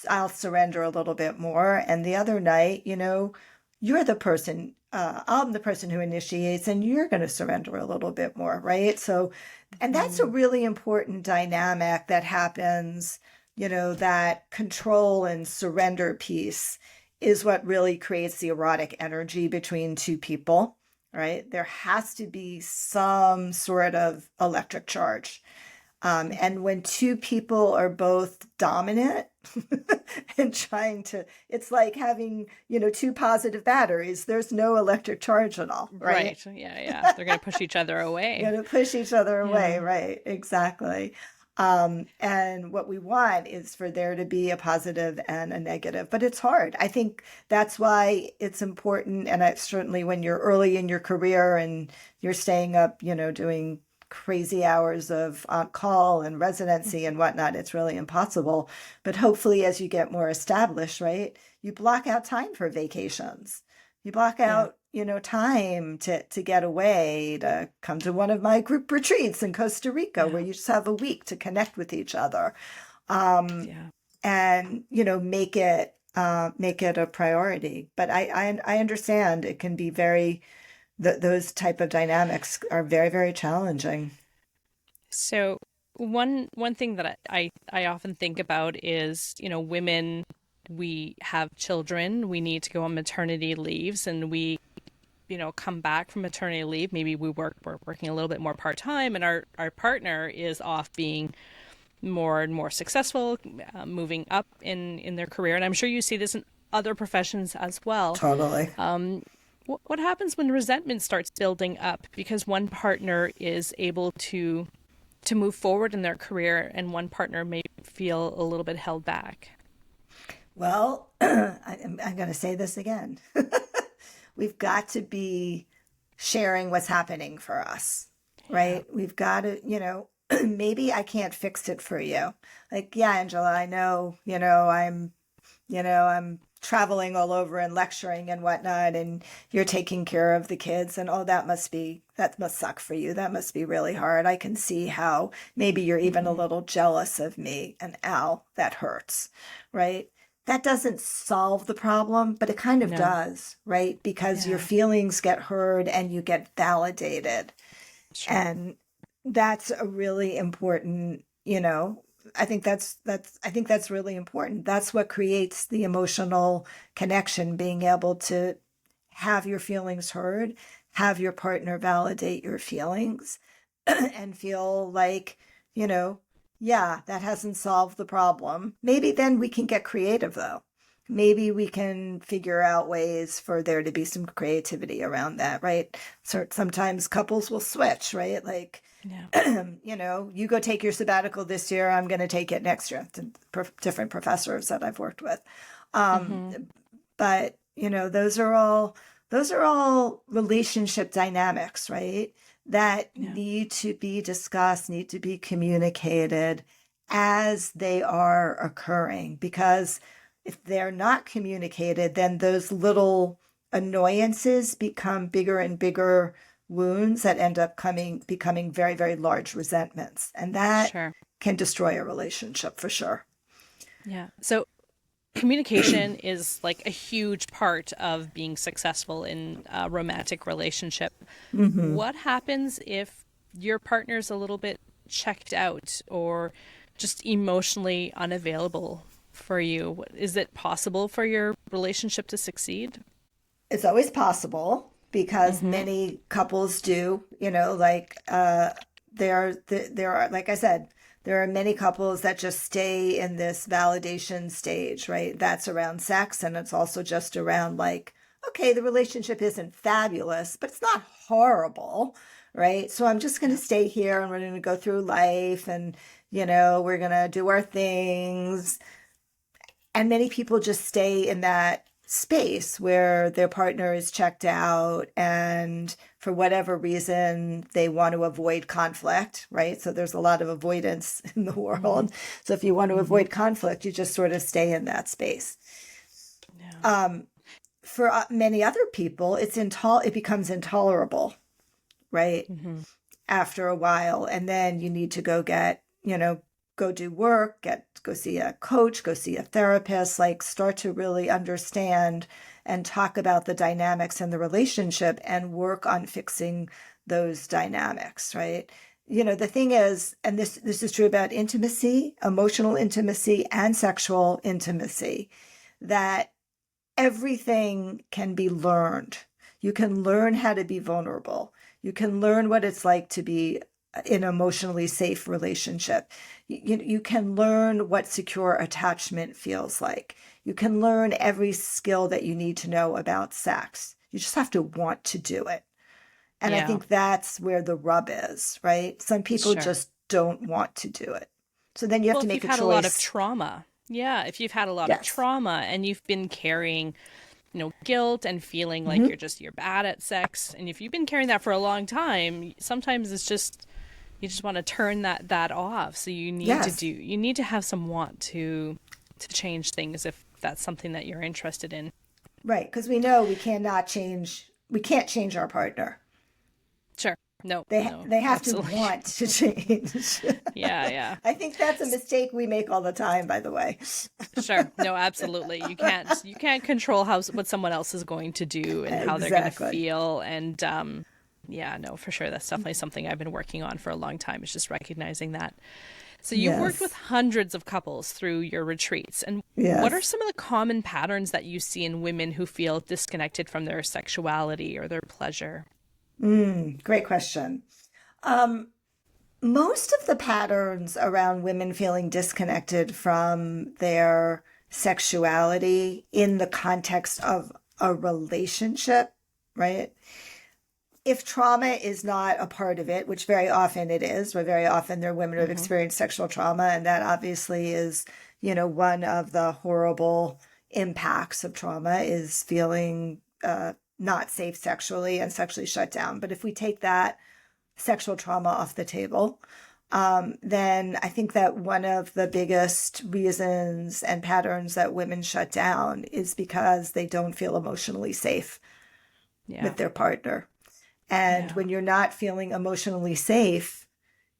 Speaker 2: I'll surrender a little bit more. And the other night, you're the person, I'm the person who initiates, and you're going to surrender a little bit more, right? So, and that's a
Speaker 1: Mm.
Speaker 2: really important dynamic that happens, that control and surrender piece is what really creates the erotic energy between two people, right? There has to be some sort of electric charge. And when two people are both dominant and trying to, it's like having, two positive batteries. There's no electric charge at all, right?
Speaker 1: Right. Yeah, yeah. They're going to push each other away.
Speaker 2: Going to push each other away,
Speaker 1: Yeah.
Speaker 2: right? Exactly. And what we want is for there to be a positive and a negative, but it's hard. I think that's why it's important. And certainly when you're early in your career and you're staying up, doing crazy hours of on call and residency and whatnot, it's really impossible. But hopefully, as you get more established, right, you block out time for vacations. You block
Speaker 1: Yeah.
Speaker 2: out, time to get away, to come to one of my group retreats in Costa Rica, where
Speaker 1: Yeah.
Speaker 2: you just have a week to connect with each other, um,
Speaker 1: Yeah.
Speaker 2: and make it a priority. But I understand it can be very those type of dynamics are very, very challenging.
Speaker 1: So one thing that I often think about is, women, we have children, we need to go on maternity leaves, and we, come back from maternity leave. Maybe we're working a little bit more part-time, and our partner is off being more and more successful, moving up in their career. And I'm sure you see this in other professions as well.
Speaker 2: Totally.
Speaker 1: What happens when resentment starts building up because one partner is able to move forward in their career and one partner may feel a little bit held back?
Speaker 2: Well, I'm going to say this again. We've got to be sharing what's happening for us,
Speaker 1: Yeah.
Speaker 2: right? We've got to, maybe I can't fix it for you. Like, yeah, Angela, I know, I'm traveling all over and lecturing and whatnot, and you're taking care of the kids, and oh, that must suck for you. That must be really hard. I can see how maybe you're even a
Speaker 1: Hmm.
Speaker 2: little jealous of me, and ow, that hurts, right? That doesn't solve the problem, but it kind of
Speaker 1: No.
Speaker 2: does, right? Because your
Speaker 1: Yeah.
Speaker 2: feelings get heard and you get validated.
Speaker 1: Sure.
Speaker 2: And that's a really important, I think that's really important. That's what creates the emotional connection, being able to have your feelings heard, have your partner validate your feelings, and feel like, you know, yeah, that hasn't solved the problem. Maybe then we can get creative though. Maybe we can figure out ways for there to be some creativity around that, right? So sometimes couples will switch, right? Like,
Speaker 1: Yeah.
Speaker 2: you go take your sabbatical this year, I'm going to take it next year. Different professors that I've worked with. Um,
Speaker 1: Mm-hmm.
Speaker 2: but, those are all relationship dynamics, right? That
Speaker 1: Yeah.
Speaker 2: need to be discussed, need to be communicated as they are occurring. Because if they're not communicated, then those little annoyances become bigger and bigger wounds that end up becoming very, very large resentments. And that
Speaker 1: Sure.
Speaker 2: can destroy a relationship for sure.
Speaker 1: Yeah. So communication is like a huge part of being successful in a romantic relationship.
Speaker 2: Hmm.
Speaker 1: What happens if your partner's a little bit checked out or just emotionally unavailable for you? Is it possible for your relationship to succeed?
Speaker 2: It's always possible because
Speaker 1: Mm-hmm.
Speaker 2: many couples do, like there are, like I said, there are many couples that just stay in this validation stage, right? That's around sex, and it's also just around like, okay, the relationship isn't fabulous, but it's not horrible, right? So I'm just going to
Speaker 1: Yeah.
Speaker 2: stay here and we're going to go through life, and we're going to do our things. And many people just stay in that space where their partner is checked out, and for whatever reason they want to avoid conflict, right? So there's a lot of avoidance in the
Speaker 1: Mm-hmm.
Speaker 2: world. So if you want to
Speaker 1: Mm-hmm.
Speaker 2: avoid conflict, you just sort of stay in that space.
Speaker 1: Yeah.
Speaker 2: um, for many other people, it becomes intolerable, right?
Speaker 1: Mm-hmm.
Speaker 2: After a while, and then you need to go do work, go see a coach, go see a therapist, like start to really understand and talk about the dynamics in the relationship and work on fixing those dynamics, right? The thing is, and this is true about intimacy, emotional intimacy and sexual intimacy, that everything can be learned. You can learn how to be vulnerable. You can learn what it's like to be in an emotionally safe relationship. You can learn what secure attachment feels like. You can learn every skill that you need to know about sex. You just have to want to do it. And I
Speaker 1: Yeah.
Speaker 2: think that's where the rub is, right? Some people
Speaker 1: Sure.
Speaker 2: just don't want to do it. So then you have
Speaker 1: Well,
Speaker 2: to
Speaker 1: if
Speaker 2: make
Speaker 1: you've
Speaker 2: a
Speaker 1: had a lot of
Speaker 2: choice.
Speaker 1: trauma, yeah, if you've had a lot of
Speaker 2: Yes.
Speaker 1: trauma and you've been carrying, guilt and feeling like
Speaker 2: Hmm.
Speaker 1: you're bad at sex, and if you've been carrying that for a long time, sometimes it's just you just want to turn that off. So
Speaker 2: Yes.
Speaker 1: you need to have some want to change things if that's something that you're interested in.
Speaker 2: Right, because we know we can't change our partner.
Speaker 1: Sure. No, no,
Speaker 2: They have to
Speaker 1: absolutely.
Speaker 2: want to change.
Speaker 1: Yeah, yeah.
Speaker 2: I think that's a mistake we make all the time, by the way.
Speaker 1: Sure. No, absolutely. You can't control what someone else is going to do and how they're going to
Speaker 2: Exactly.
Speaker 1: feel, and yeah, no, for sure that's definitely something I've been working on for a long time, is just recognizing that. So you've worked with
Speaker 2: Yes.
Speaker 1: hundreds of couples through your retreats, and what are
Speaker 2: Yes.
Speaker 1: some of the common patterns that you see in women who feel disconnected from their sexuality or their pleasure?
Speaker 2: Great question. Um, Most of the patterns around women feeling disconnected from their sexuality in the context of a relationship, right? If trauma is not a part of it, which very often it is, but very often there are women who have
Speaker 1: Mm-hmm.
Speaker 2: experienced sexual trauma, and that obviously is, one of the horrible impacts of trauma is feeling not safe sexually and sexually shut down. But if we take that sexual trauma off the table, then I think that one of the biggest reasons and patterns that women shut down is because they don't feel emotionally safe
Speaker 1: Yeah.
Speaker 2: with their partner. And
Speaker 1: Yeah.
Speaker 2: when you're not feeling emotionally safe,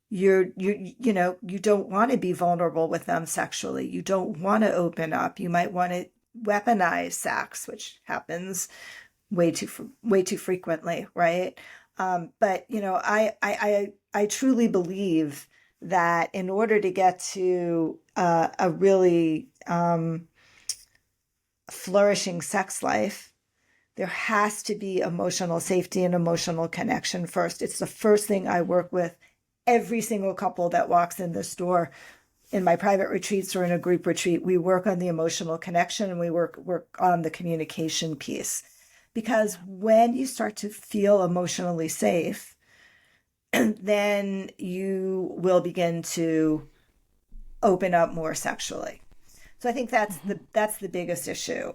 Speaker 2: you don't want to be vulnerable with them sexually. You don't want to open up. You might want to weaponize sex, which happens way too frequently, right? But I truly believe that in order to get to a really flourishing sex life, there has to be emotional safety and emotional connection first. It's the first thing I work with every single couple that walks in this door in my private retreats or in a group retreat, we work on the emotional connection and we work on the communication piece. Because when you start to feel emotionally safe, then you will begin to open up more sexually. So I think that's the biggest issue.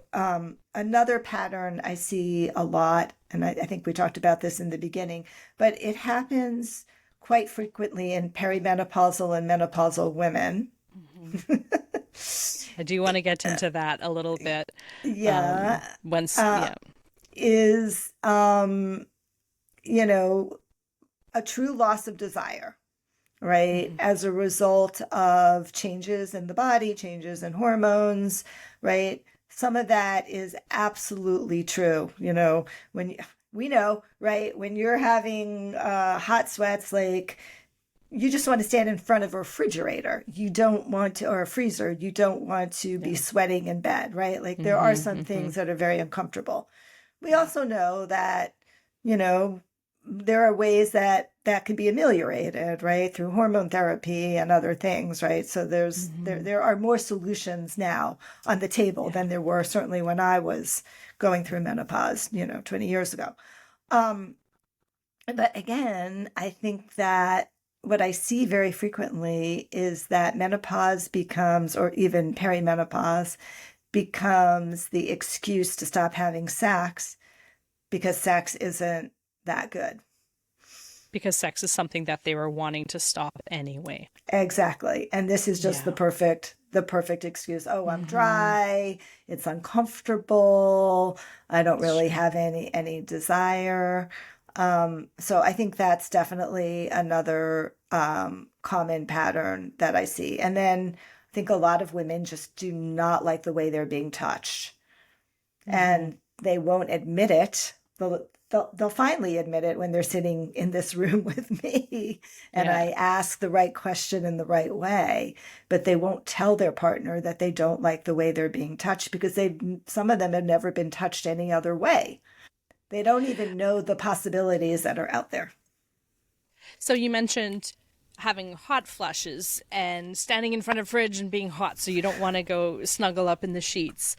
Speaker 2: Another pattern I see a lot, and I think we talked about this in the beginning, but it happens quite frequently in perimenopausal and menopausal women.
Speaker 1: I do want to get into that a little bit.
Speaker 2: Yeah.
Speaker 1: Yeah.
Speaker 2: Is, you know, a true loss of desire, right? As a result of changes in the body, changes in hormones, right? Some of that is absolutely true. You know, when we know, right? When you're having hot sweats, like you just want to stand in front of a refrigerator. You don't want to, or a freezer. You don't want to be sweating in bed, right? Like there are some things that are very uncomfortable. We also know that, you know, there are ways that can be ameliorated, right, through hormone therapy and other things, right? So there are more solutions now on the table than there were certainly when I was going through menopause, 20 years ago. But again, I think that what I see very frequently is that menopause becomes, or even perimenopause, becomes the excuse to stop having sex because sex isn't that good.
Speaker 1: Because sex is something that they were wanting to stop anyway.
Speaker 2: Exactly. And this is just the perfect excuse. Oh, I'm dry. It's uncomfortable. I don't really have any desire. So I think that's definitely another common pattern that I see. And then I think a lot of women just do not like the way they're being touched. And they won't admit it. They'll finally admit it when they're sitting in this room with me and I ask the right question in the right way, but they won't tell their partner that they don't like the way they're being touched because some of them have never been touched any other way. They don't even know the possibilities that are out there.
Speaker 1: So you mentioned having hot flushes and standing in front of a fridge and being hot, so you don't want to go snuggle up in the sheets.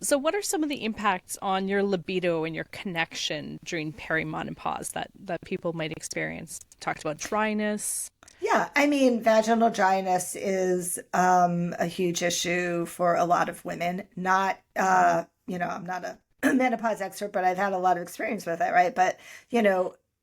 Speaker 1: So what are some of the impacts on your libido and your connection during perimenopause that people might experience? Talked about dryness.
Speaker 2: Yeah, I mean, vaginal dryness is a huge issue for a lot of women. Not, I'm not a menopause expert, but I've had a lot of experience with it, right? But,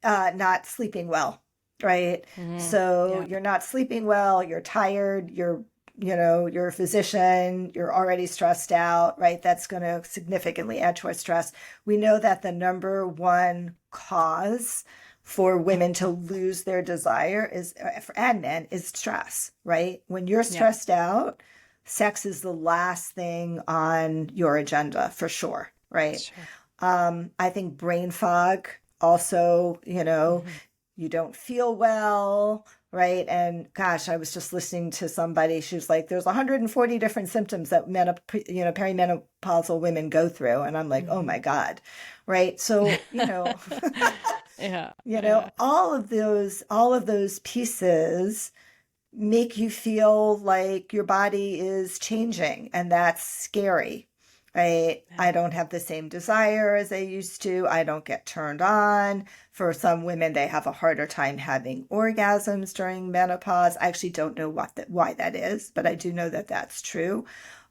Speaker 2: not sleeping well. Right. So you're not sleeping well, you're tired, you're a physician, you're already stressed out, right? That's going to significantly add to our stress. We know that the number one cause for women to lose their desire and men is stress, right? When you're stressed out, sex is the last thing on your agenda for sure, right? Sure. I think brain fog also, you don't feel well, right? And gosh, I was just listening to somebody, she was like, there's 140 different symptoms that perimenopausal women go through. And I'm like, oh my God, right? So, all of those pieces make you feel like your body is changing, and that's scary. Right? I don't have the same desire as I used to. I don't get turned on. For some women, they have a harder time having orgasms during menopause. I actually don't know why that is, but I do know that that's true.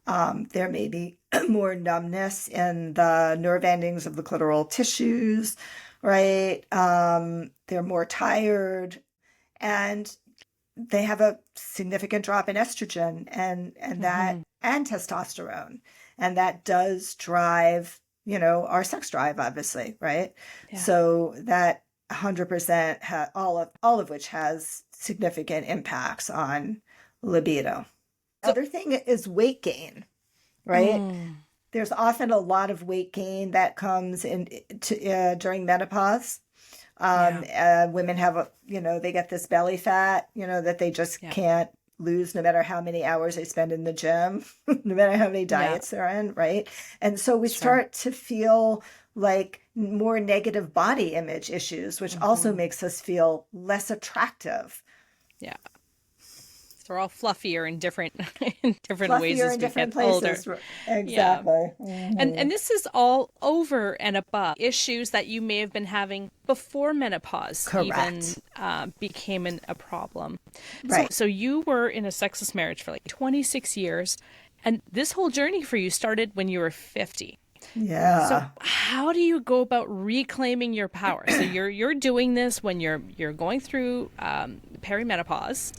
Speaker 2: There may be more numbness in the nerve endings of the clitoral tissues, right? They're more tired, and they have a significant drop in estrogen and testosterone. And that does drive, our sex drive, obviously, right? Yeah. So that 100%, all of which has significant impacts on libido. The other thing is weight gain, right? There's often a lot of weight gain that comes during menopause. Women have they get this belly fat, that they just can't lose no matter how many hours they spend in the gym, no matter how many diets they're in, right? And so we start to feel like more negative body image issues, which also makes us feel less attractive,
Speaker 1: Yeah. They're all fluffier in different in different ways
Speaker 2: Fluffier
Speaker 1: as
Speaker 2: in
Speaker 1: we get
Speaker 2: different
Speaker 1: older.
Speaker 2: places.
Speaker 1: Yeah.
Speaker 2: Exactly.
Speaker 1: And this is all over and above issues that you may have been having before menopause even
Speaker 2: Correct.
Speaker 1: became a problem. So
Speaker 2: Right.
Speaker 1: so you were in a sexless marriage for like 26 years, and this whole journey for you started when you were 50. So
Speaker 2: Yeah.
Speaker 1: how do you go about reclaiming your power? So you're doing this when you're going through perimenopause,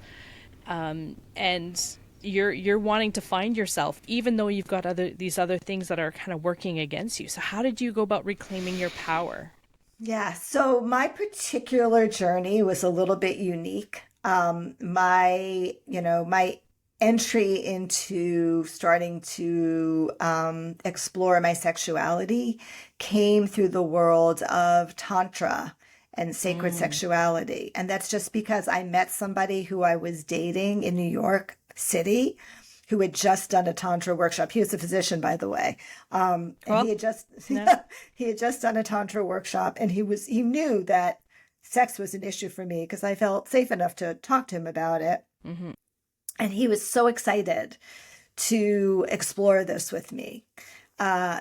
Speaker 1: and you're wanting to find yourself even though you've got these other things that are kind of working against you. So how did you go about reclaiming your power?
Speaker 2: Yeah, so my particular journey was a little bit unique. My entry into starting to explore my sexuality came through the world of Tantra and sacred
Speaker 1: Mm.
Speaker 2: sexuality. And that's just because I met somebody who I was dating in New York City who had just done a Tantra workshop. He was a physician, by the way. And
Speaker 1: Well,
Speaker 2: he had just
Speaker 1: no.
Speaker 2: he had just done a Tantra workshop, and he knew that sex was an issue for me because I felt safe enough to talk to him about it.
Speaker 1: Hmm.
Speaker 2: And he was so excited to explore this with me.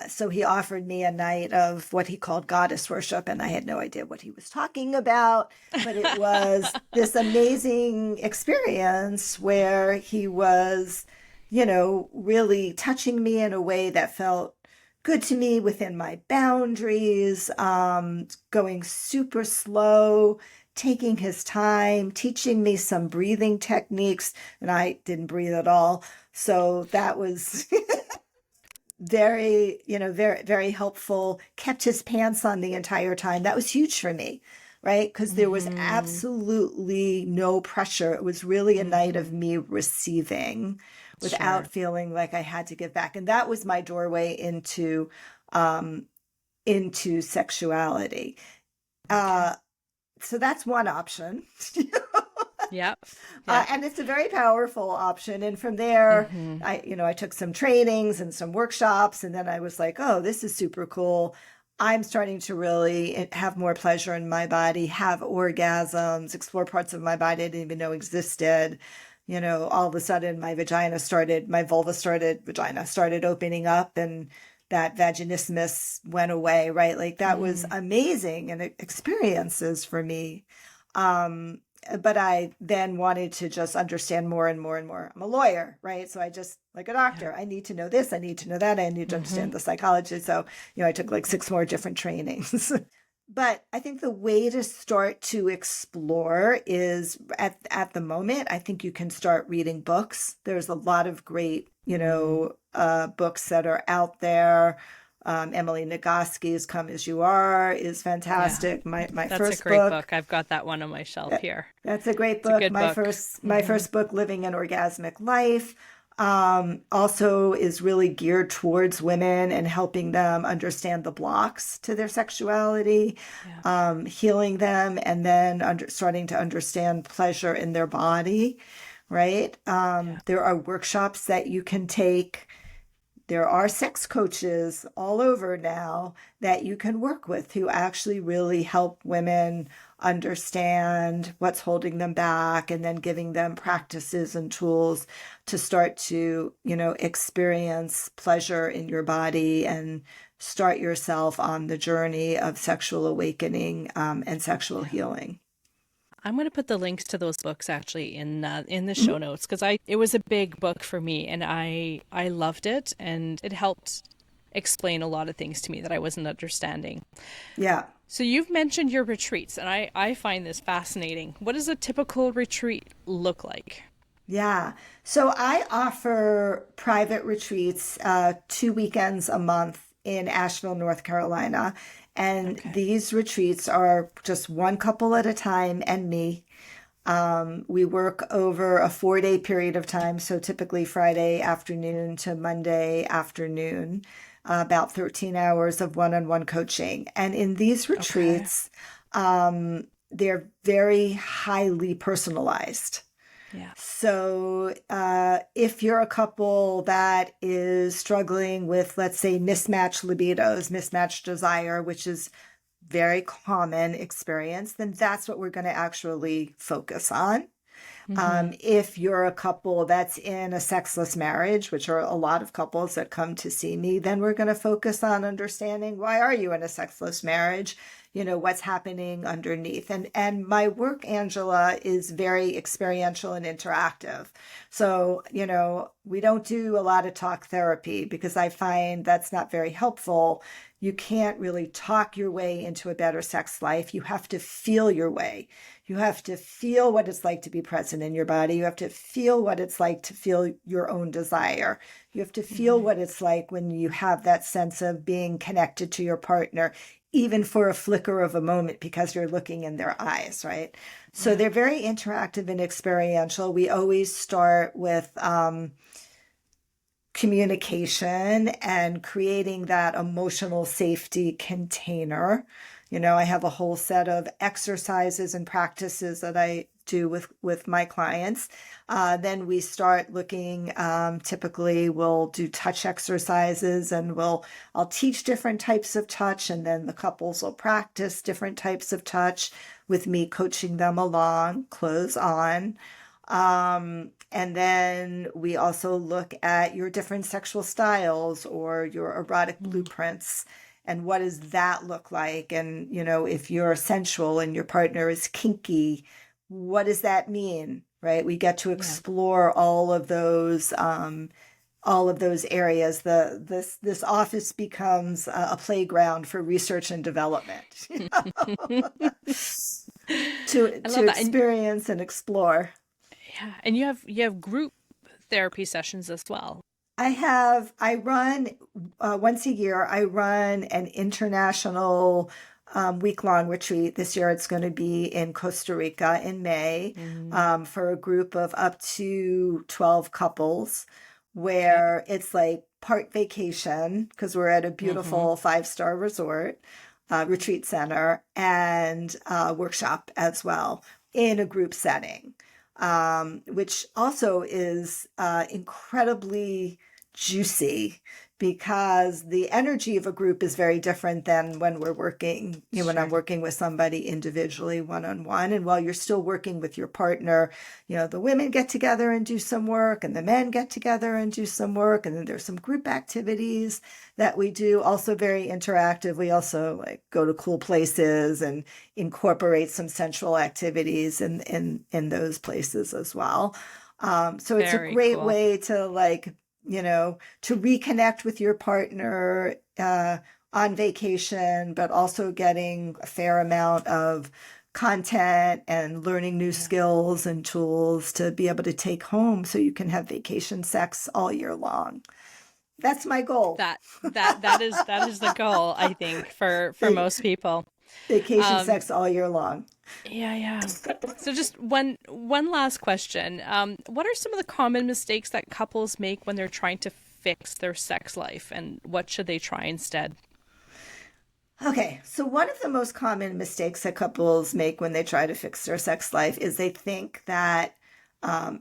Speaker 2: So he offered me a night of what he called goddess worship, and I had no idea what he was talking about, but it was this amazing experience where he was, really touching me in a way that felt good to me within my boundaries, going super slow, taking his time, teaching me some breathing techniques, and I didn't breathe at all. So that was very, very helpful. Kept his pants on the entire time. That was huge for me, right? Because there was
Speaker 1: Hmm.
Speaker 2: absolutely no pressure. It was really a night of
Speaker 1: Hmm.
Speaker 2: me receiving without
Speaker 1: Sure.
Speaker 2: feeling like I had to give back. And that was my doorway um, into sexuality.
Speaker 1: Okay.
Speaker 2: Uh, so that's one option.
Speaker 1: Yep. Yep.
Speaker 2: And it's a very powerful option. And from there,
Speaker 1: Hmm.
Speaker 2: I took some trainings and some workshops, and then I was like, oh, this is super cool. I'm starting to really have more pleasure in my body, have orgasms, explore parts of my body I didn't even know existed. All of a sudden vagina started opening up, and that vaginismus went away, right? Like that was
Speaker 1: Mm.
Speaker 2: amazing and experiences for me. Um, but I then wanted to just understand more and more and more. I'm a lawyer, right? So I just, like a
Speaker 1: Yeah.
Speaker 2: doctor, I need to know this, I need to know that, I need to
Speaker 1: Hmm.
Speaker 2: understand the psychology. So, I took like 6 more different trainings. But I think the way to start to explore is at the moment, I think you can start reading books. There's a lot of great,
Speaker 1: Mm.
Speaker 2: books that are out there. Emily Nagoski's Come As You Are is
Speaker 1: Yeah.
Speaker 2: fantastic. My
Speaker 1: That's a
Speaker 2: first
Speaker 1: great
Speaker 2: book.
Speaker 1: book. I've got that one on my shelf here.
Speaker 2: That's a great
Speaker 1: It's a
Speaker 2: book.
Speaker 1: good
Speaker 2: My
Speaker 1: book.
Speaker 2: first my
Speaker 1: Hmm.
Speaker 2: first book, Living an Orgasmic Life, also is really geared towards women and helping them understand the blocks to their sexuality,
Speaker 1: Yeah.
Speaker 2: healing them, and then starting to understand pleasure in their body. Right?
Speaker 1: Yeah.
Speaker 2: There are workshops that you can take. There are sex coaches all over now that you can work with who actually really help women understand what's holding them back and then giving them practices and tools to start to, experience pleasure in your body and start yourself on the journey of sexual awakening, and sexual
Speaker 1: Yeah.
Speaker 2: healing.
Speaker 1: I'm going to put the links to those books actually in the
Speaker 2: Mhm.
Speaker 1: show notes because I it was a big book for me and I loved it and it helped explain a lot of things to me that I wasn't understanding.
Speaker 2: Yeah.
Speaker 1: So you've mentioned your retreats and I find this fascinating. What does a typical retreat look like?
Speaker 2: Yeah. So I offer private retreats, 2 weekends a month in Asheville, North Carolina. And
Speaker 1: Okay.
Speaker 2: these retreats are just one couple at a time and me. We work over a 4-day period of time. So typically Friday afternoon to Monday afternoon, about 13 hours of one-on-one coaching. And in these
Speaker 1: Okay.
Speaker 2: retreats, they're very highly personalized.
Speaker 1: Yeah.
Speaker 2: So, if you're a couple that is struggling with, let's say, mismatched libidos, mismatched desire, which is very common experience, then that's what we're going to actually focus on.
Speaker 1: Mm-hmm.
Speaker 2: If you're a couple that's in a sexless marriage, which are a lot of couples that come to see me, then we're going to focus on understanding, why are you in a sexless marriage? What's happening underneath. And my work, Angela, is very experiential and interactive. So, we don't do a lot of talk therapy because I find that's not very helpful. You can't really talk your way into a better sex life. You have to feel your way. You have to feel what it's like to be present in your body. You have to feel what it's like to feel your own desire. You have to feel what it's like when you have that sense of being connected to your partner, even for a flicker of a moment, because you're looking in their eyes, right? So they're very interactive and experiential. We always start with communication and creating that emotional safety container. I have a whole set of exercises and practices that I do with my clients. Then we start looking, typically we'll do touch exercises, and I'll teach different types of touch, and then the couples will practice different types of touch with me coaching them along, clothes on. And then we also look at your different sexual styles or your erotic blueprints, and what does that look like? And, if you're sensual and your partner is kinky, what does that mean? Right? We get to explore all of those areas. This office becomes a playground for research and development. to
Speaker 1: I
Speaker 2: to
Speaker 1: love that.
Speaker 2: experience and explore.
Speaker 1: And you have group therapy sessions as well.
Speaker 2: I run once a year, I run an international week-long retreat. This year it's going to be in Costa Rica in May, for a group of up to 12 couples, where it's like part vacation because we're at a beautiful 5-star resort, retreat center, and workshop as well in a group setting. Which also is incredibly juicy, because the energy of a group is very different than when we're working, when I'm working with somebody individually, one-on-one. And while you're still working with your partner, the women get together and do some work, and the men get together and do some work. And then there's some group activities that we do, also very interactive. We also go to cool places and incorporate some sensual activities in those places as well. So it's a great way to to reconnect with your partner on vacation, but also getting a fair amount of content and learning new skills and tools to be able to take home so you can have vacation sex all year long. That's my goal.
Speaker 1: That is the goal, I think, for most people.
Speaker 2: Vacation sex all year long.
Speaker 1: Yeah. So just one last question. What are some of the common mistakes that couples make when they're trying to fix their sex life, and what should they try instead?
Speaker 2: Okay, so one of the most common mistakes that couples make when they try to fix their sex life is they think that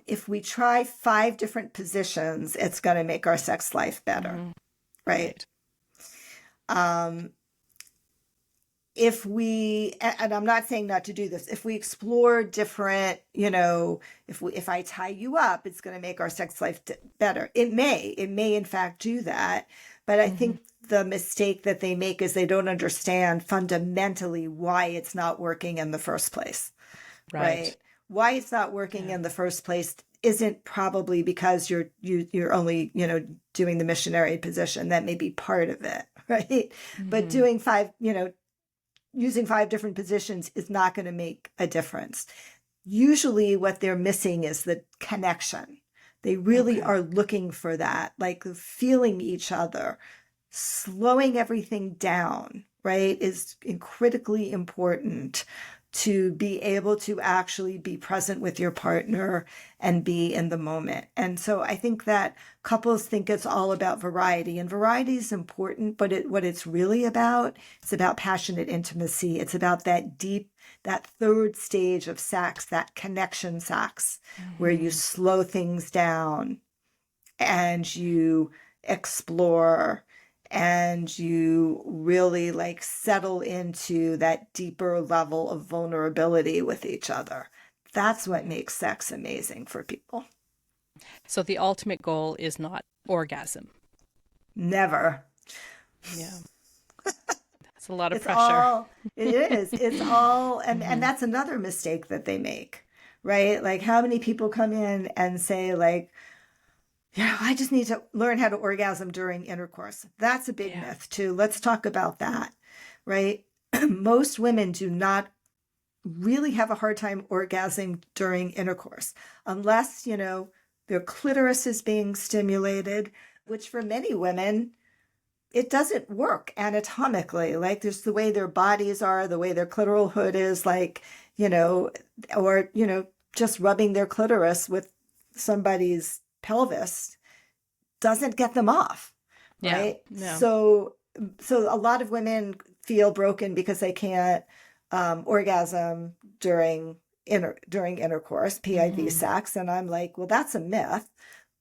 Speaker 2: if we try 5 different positions, it's going to make our sex life better, right? If we, and I'm not saying not to do this, if we explore different, if I tie you up, it's going to make our sex life better. It may in fact do that. But I think the mistake that they make is they don't understand fundamentally why it's not working in the first place, right? Why it's not working in the first place isn't probably because you're only, doing the missionary position. That may be part of it, right? But doing 5, using 5 different positions is not going to make a difference. Usually what they're missing is the connection. They really are looking for that, like feeling each other, slowing everything down, right, is critically important to be able to actually be present with your partner and be in the moment. And so I think that couples think it's all about variety, and variety is important, but what it's really about, it's about passionate intimacy. It's about that deep, that third stage of sex, that connection sex, where you slow things down and you explore and you really settle into that deeper level of vulnerability with each other. That's what makes sex amazing for people.
Speaker 1: So the ultimate goal is not orgasm.
Speaker 2: Never.
Speaker 1: Yeah. That's a lot of
Speaker 2: It's
Speaker 1: pressure.
Speaker 2: all, it is. It's all, and that's another mistake that they make, right? Like how many people come in and say like, yeah, I just need to learn how to orgasm during intercourse. That's a big
Speaker 1: Yeah.
Speaker 2: myth too. Let's talk about that, right? Most women do not really have a hard time orgasming during intercourse unless, their clitoris is being stimulated, which for many women, it doesn't work anatomically. Like there's the way their bodies are, the way their clitoral hood is, like, or, just rubbing their clitoris with somebody's pelvis doesn't get them off,
Speaker 1: Yeah.
Speaker 2: right?
Speaker 1: No.
Speaker 2: So a lot of women feel broken because they can't orgasm during intercourse, PIV sex, and I'm like, well, that's a myth.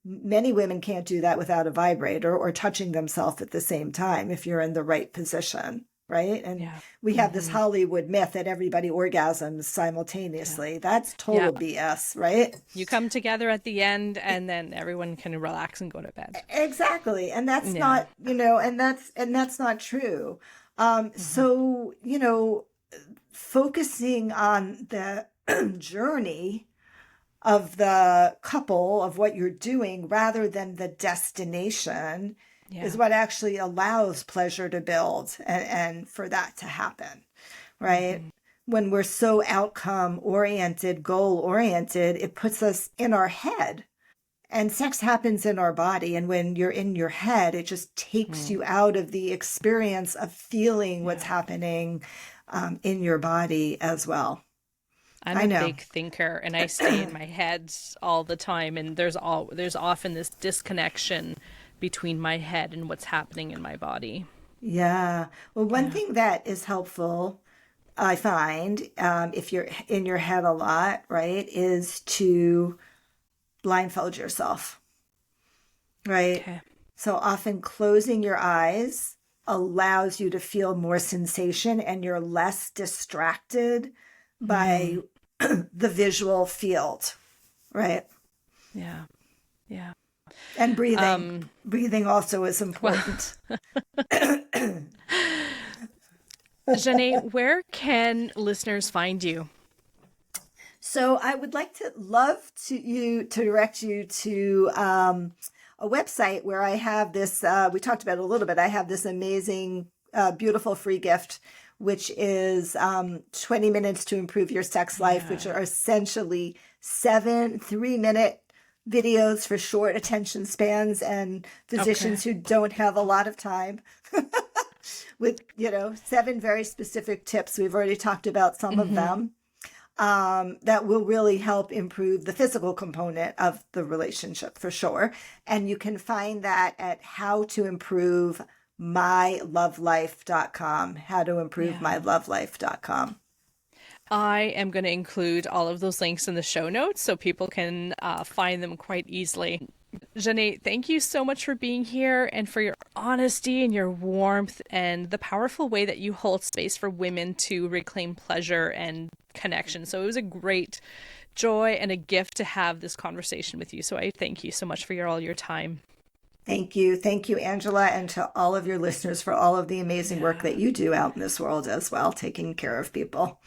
Speaker 2: Many women can't do that without a vibrator or touching themselves at the same time if you're in the right position, right? And we have this Hollywood myth that everybody orgasms simultaneously.
Speaker 1: Yeah.
Speaker 2: That's total BS, right?
Speaker 1: You come together at the end and then everyone can relax and go to bed.
Speaker 2: Exactly. And that's not, and that's not true. So, focusing on the journey of the couple, of what you're doing, rather than the destination, is what actually allows pleasure to build and for that to happen, right? When we're so outcome oriented, goal oriented, it puts us in our head. And sex happens in our body. And when you're in your head, it just takes you out of the experience of feeling what's happening in your body as well.
Speaker 1: I'm a big thinker and I stay in my head all the time. And there's often this disconnection between my head and what's happening in my body.
Speaker 2: Yeah. Well, one thing that is helpful, I find, if you're in your head a lot, right, is to blindfold yourself, right?
Speaker 1: Okay.
Speaker 2: So often closing your eyes allows you to feel more sensation and you're less distracted by the visual field, right?
Speaker 1: Yeah. Yeah.
Speaker 2: And breathing. Breathing also is important.
Speaker 1: Xanet, where can listeners find you?
Speaker 2: So I would love to direct you to a website where I have this, we talked about it a little bit, I have this amazing, beautiful free gift, which is 20 minutes to improve your sex life, which are essentially 7 3-minute videos for short attention spans and physicians who don't have a lot of time. With, 7 very specific tips. We've already talked about some of them. That will really help improve the physical component of the relationship for sure. And you can find that at howtoimprovemylovelife.com, howtoimprovemylovelife.com.
Speaker 1: I am going to include all of those links in the show notes so people can find them quite easily. Xanet, thank you so much for being here and for your honesty and your warmth and the powerful way that you hold space for women to reclaim pleasure and connection. So it was a great joy and a gift to have this conversation with you. So I thank you so much for all your time.
Speaker 2: Thank you. Thank you, Angela, and to all of your listeners for all of the amazing work that you do out in this world as well, taking care of people.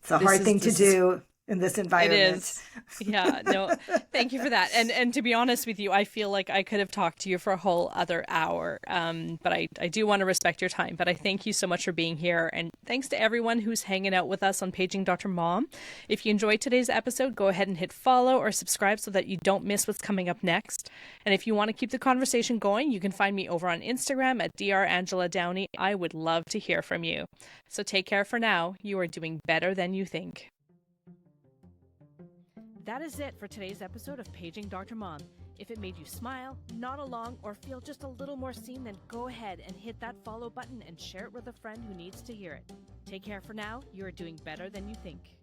Speaker 2: It's a hard thing to do in this environment.
Speaker 1: It is. Yeah, no, thank you for that. And to be honest with you, I feel like I could have talked to you for a whole other hour. But I do want to respect your time. But I thank you so much for being here. And thanks to everyone who's hanging out with us on Paging Dr. Mom. If you enjoyed today's episode, go ahead and hit follow or subscribe so that you don't miss what's coming up next. And if you want to keep the conversation going, you can find me over on Instagram at drangeladowney. I would love to hear from you. So take care for now. You are doing better than you think. That is it for today's episode of Paging Dr. Mom. If it made you smile, nod along, or feel just a little more seen, then go ahead and hit that follow button and share it with a friend who needs to hear it. Take care for now. You are doing better than you think.